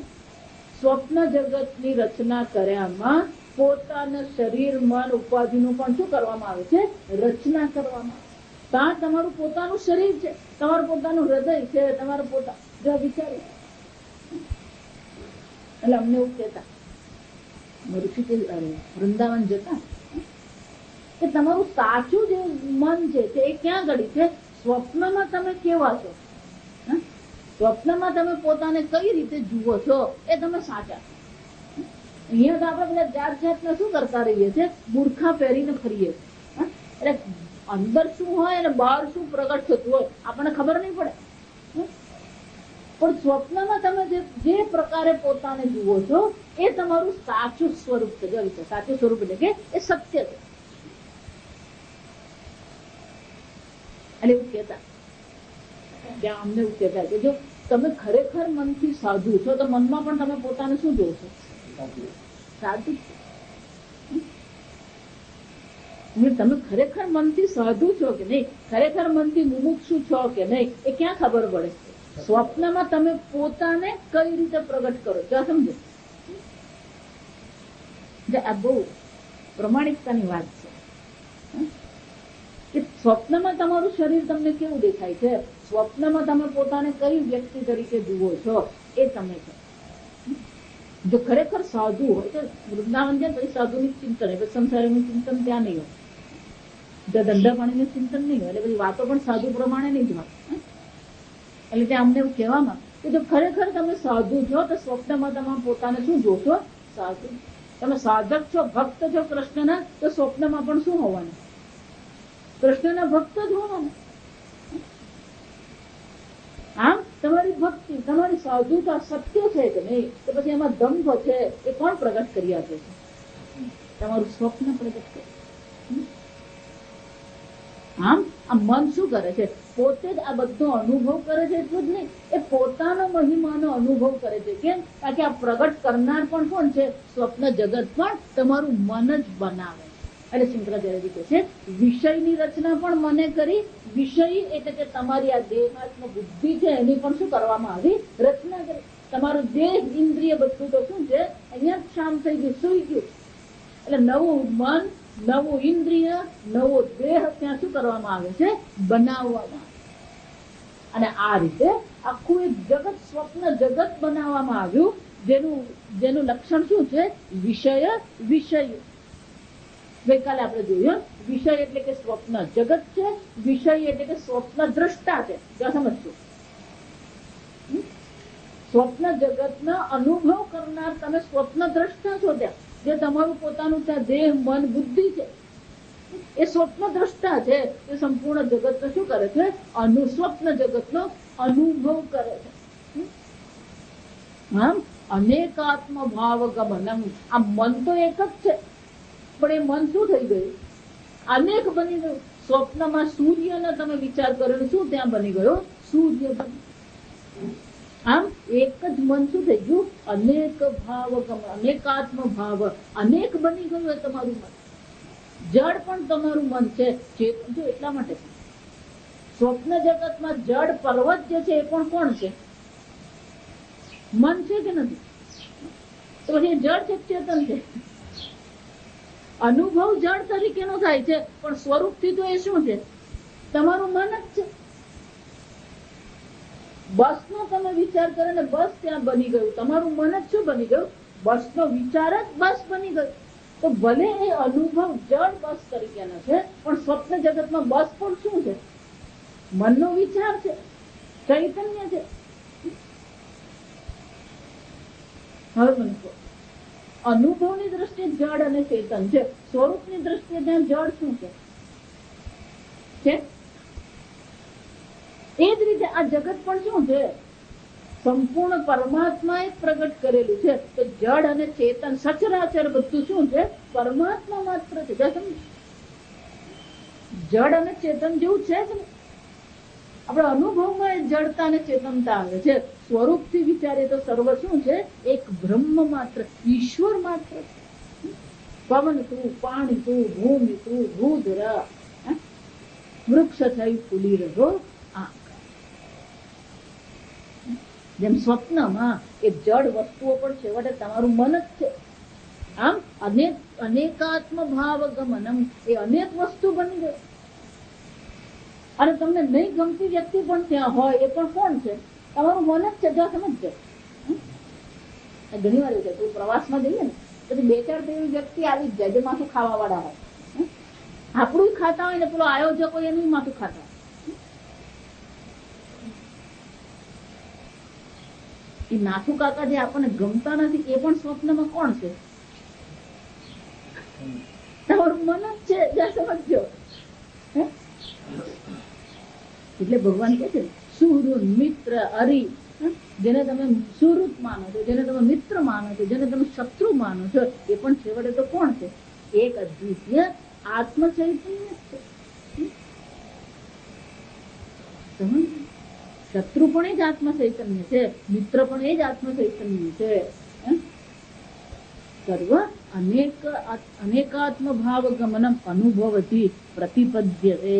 સ્વપ્ન જગતની રચના કર્યામાં પોતાના શરીર, મન, ઉપાધિનું પણ શું કરવામાં આવે છે? રચના કરવામાં. ત્યાં તમારું પોતાનું શરીર છે, તમારું પોતાનું હૃદય છે, તમારું પોતા વિચાર. એટલે અમને એવું કહેતા વૃંદાવન જતા કે તમારું સાચું જે મન છે એ ક્યાં ગળી છે? સ્વપ્નમાં તમે કેવા છો? સ્વપ્નમાં તમે પોતાને કઈ રીતે જુઓ છો એ તમે સાચા. અહીંયા તો આપણે બધા જાત જાતના શું કરતા રહીએ છીએ? બુરખા પહેરીને ફરીએ. એટલે અંદર શું હોય અને બહાર શું પ્રગટ થતું હોય આપણને ખબર નહીં પડે. પણ સ્વપ્નમાં તમે જે પ્રકારે પોતાને જુઓ છો એ તમારું સાચું સ્વરૂપ છે. સાચું સ્વરૂપ એટલે કે એ સત્ય છે. એટલે એવું કહેતા ત્યાં અમને એવું કહેતા કે જો તમે ખરેખર મનથી સાધુ છો તો મનમાં પણ તમે પોતાને શું જોશો? સાધુ છે. તમે ખરેખર મનથી સાધુ છો કે નહીં, ખરેખર મનથી મુમુક્ષુ છો કે નહીં, એ ક્યાં ખબર પડે? સ્વપ્નમાં તમે પોતાને કઈ રીતે પ્રગટ કરો છો, સમજો. આ બહુ પ્રમાણિકતાની વાત છે કે સ્વપ્નમાં તમારું શરીર તમને કેવું દેખાય છે, સ્વપ્નમાં તમે પોતાને કઈ વ્યક્તિ તરીકે જુઓ છો, એ તમે છો. જો ખરેખર સાધુ હોય તો વૃંદાવન જાય પછી સાધુનું ચિંતન હોય, સંસારીનું ચિંતન ત્યાં નહીં હોય, ધંધા પાણીનું ચિંતન નહીં હોય, એટલે પછી વાતો પણ સાધુ પ્રમાણે નહીં જ હોય. એટલે ત્યાં અમને એવું કહેવામાં કે જો ખરેખર તમે સાધુ છો તો સ્વપ્નમાં તમે પોતાને શું જોશો? સાધુ. તમે સાધક છો, ભક્ત છો કૃષ્ણના, તો સ્વપ્નમાં પણ શું હોવાનું? કૃષ્ણના ભક્ત જ હોવાનું. આમ તમારી ભક્તિ, તમારી સાધુતા સત્ય છે કે નહીં, તો પછી એમાં દંભ છે એ કોણ પ્રગટ કરી આપે છે? તમારું સ્વપ્ન પ્રગટ કરે. આમ આ મન શું કરે છે? પોતે જ આ બધો અનુભવ કરે છે. એટલું જ નહીં, એ પોતાનો મહિમાનો અનુભવ કરે છે. કેમ? કારણ કે આ પ્રગટ કરનાર પણ કોણ છે? સ્વપ્ન જગત પણ તમારું મન જ બનાવે. એટલે શંકરાચાર્યજી કહે છે વિષયની રચના પણ મને કરી. વિષય એટલે કે તમારી આ દેહાત્મ બુદ્ધિ છે એની પણ શું કરવામાં આવી? રચના કરી. તમારું દેહ ઇન્દ્રિય બધું તો શું છે? અહીંયા શાંત થઈ ગયું, સુઈ ગયું. એટલે નવું મન, નવું ઇન્દ્રિય, નવો દેહ ત્યાં શું કરવામાં આવે છે? બનાવવામાં આવે. અને આ રીતે આખું એક જગત, સ્વપ્ન જગત બનાવવામાં આવ્યું, જેનું લક્ષણ શું છે? વિષય. વિષય ગઈકાલે આપણે જોયું, વિષય એટલે કે સ્વપ્ન જગત છે, વિષય એટલે કે સ્વપ્ન દ્રષ્ટા છે. સમજજો, સ્વપ્ન જગતનો અનુભવ કરનાર તમે સ્વપ્ન દ્રષ્ટા છો. ત્યાં જે તમારું પોતાનું ત્યાં દેહ, મન, બુદ્ધિ છે, એ સ્વપ્ન દ્રષ્ટા છે. એ સંપૂર્ણ જગતનો શું કરે છે? સ્વપ્ન જગતનો અનુભવ કરે છે. આમ અનેકાત્મ ભાવ ગમનમ. આ મન તો એક જ છે, પણ એ મન શું થઈ ગયું? અનેક બની ગયું. સ્વપ્નમાં સૂર્યનો તમે વિચાર કર્યો, શું ત્યાં બની ગયો? સૂર્ય બની. આમ એક જ મન શું થઈ ગયું? અનેક ભાવ ગમન, અનેકાત્મ ભાવ, અનેક બની ગયું. એ તમારું મન. જડ પણ તમારું મન છે. ચેતન જો એટલા માટે સ્વપ્ન જગતમાં જડ પર્વત જે છે એ પણ કોણ છે? મન છે કે નથી? તો પછી જડ છે, ચેતન છે. અનુભવ જડ તરીકેનો થાય છે, પણ સ્વરૂપથી તો એ શું છે? તમારું મન જ છે. બસ નો તમે વિચાર કરો ને બસ ત્યાં બની ગયું. તમારું મન જ શું બની ગયું? બસ નો વિચાર જ બસ બની ગયું. તો ભલે એ અનુભવ જડ બસ તરીકેનો છે, પણ સ્વપ્ન જગતમાં બસ પણ શું છે? મનનો વિચાર છે, ચૈતન્ય છે. હવે મને કહો, અનુભવની દ્રષ્ટિએ જડ અને ચેતન છે, સ્વરૂપની દ્રષ્ટિએ ત્યાં જડ શું છે? એ જ રીતે આ જગત પણ શું છે? સંપૂર્ણ પરમાત્માએ પ્રગટ કરેલું છે. તો જડ અને ચેતન, સચરાચર બધું શું છે? પરમાત્મા માત્ર છે. જડ અને ચેતન જેવું છે જ ને. આપણે અનુભવમાં જડતા અને ચેતનતા આવે છે. સ્વરૂપથી વિચારે તો સર્વ શું છે? એક બ્રહ્મ માત્ર, ઈશ્વર માત્ર. પવન તું, પાણી તું, ભૂમિ તું, ભૂધર, વૃક્ષ થઈ ફૂલી રહ્યો. જેમ સ્વપ્નમાં એ જડ વસ્તુઓ પણ છેવટે તમારું મન જ છે. આમ અનેકાત્મ ભાવ ગમનમ, એ અનેક વસ્તુ બની ગઈ. અને તમને નહીં ગમતી વ્યક્તિ પણ ત્યાં હોય, એ પણ કોણ છે? તમારું મન જ છે. જો સમજજો, ઘણી વાર એવું છે, તું પ્રવાસમાં જઈએ ને પછી 2-4 એવી વ્યક્તિ આવી જ જાય જે માથું ખાવા વાળા હોય. આપણું ખાતા હોય ને પેલો આયોજક હોય એનું માથું ખાતા હોય. એ નાથુ કાકા જે આપણને ગમતા નથી, એ પણ સ્વપ્નમાં કોણ છે? તમારું મન જ છે. જ્યાં સમજો, એટલે ભગવાન કહે છે સુહૃદ મિત્ર અરી. જેને તમે સુહૃદ માનો છો, જેને તમે મિત્ર માનો છો, જેને તમે શત્રુ માનો છો, એ પણ છેવટે તો કોણ છે? એક અદ્વિતીય આત્મ ચૈતન્ય છે. શત્રુ પણ એ જ આત્મ ચૈતન્ય છે, મિત્ર પણ એ જ આત્મ ચૈતન્ય છે. સર્વ અનેકાત્મ ભાવ ગમનમ અનુભવતી પ્રતિપદ્યતે.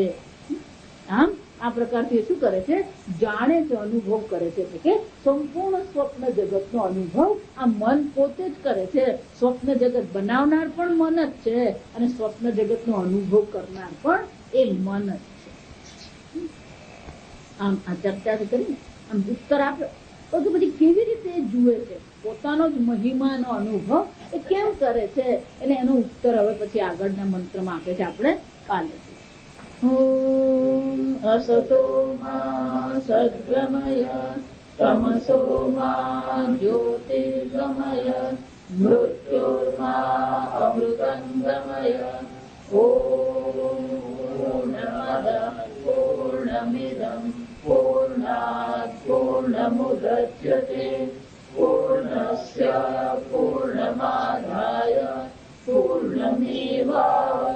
આમ આ પ્રકારથી શું કરે છે? જાણે છે, અનુભવ કરે છે. કે સંપૂર્ણ સ્વપ્ન જગતનો અનુભવ આ મન પોતે જ કરે છે. સ્વપ્ન જગત બનાવનાર પણ મન જ છે અને સ્વપ્ન જગતનો અનુભવ કરનાર પણ એ મન જ છે. આમ આ ચર્ચા કરી, આમ ઉત્તર આપ્યો તો પછી કેવી રીતે જુએ છે પોતાનો જ મહિમાનો અનુભવ એ કેમ કરે છે, એટલે એનો ઉત્તર હવે પછી આગળના મંત્રમાં આપે છે. આપણે કાલે અસતો મા સદ્ગમય તમસો મા જ્યોતિર્ગમય મૃત્યોર્મા અમૃતંગમય. પૂર્ણમદ પૂર્ણમિદં પૂર્ણાત પૂર્ણમુદચ્યતે પૂર્ણસ્ય પૂર્ણમાદાય પૂર્ણમેવાવશિષ્યતે.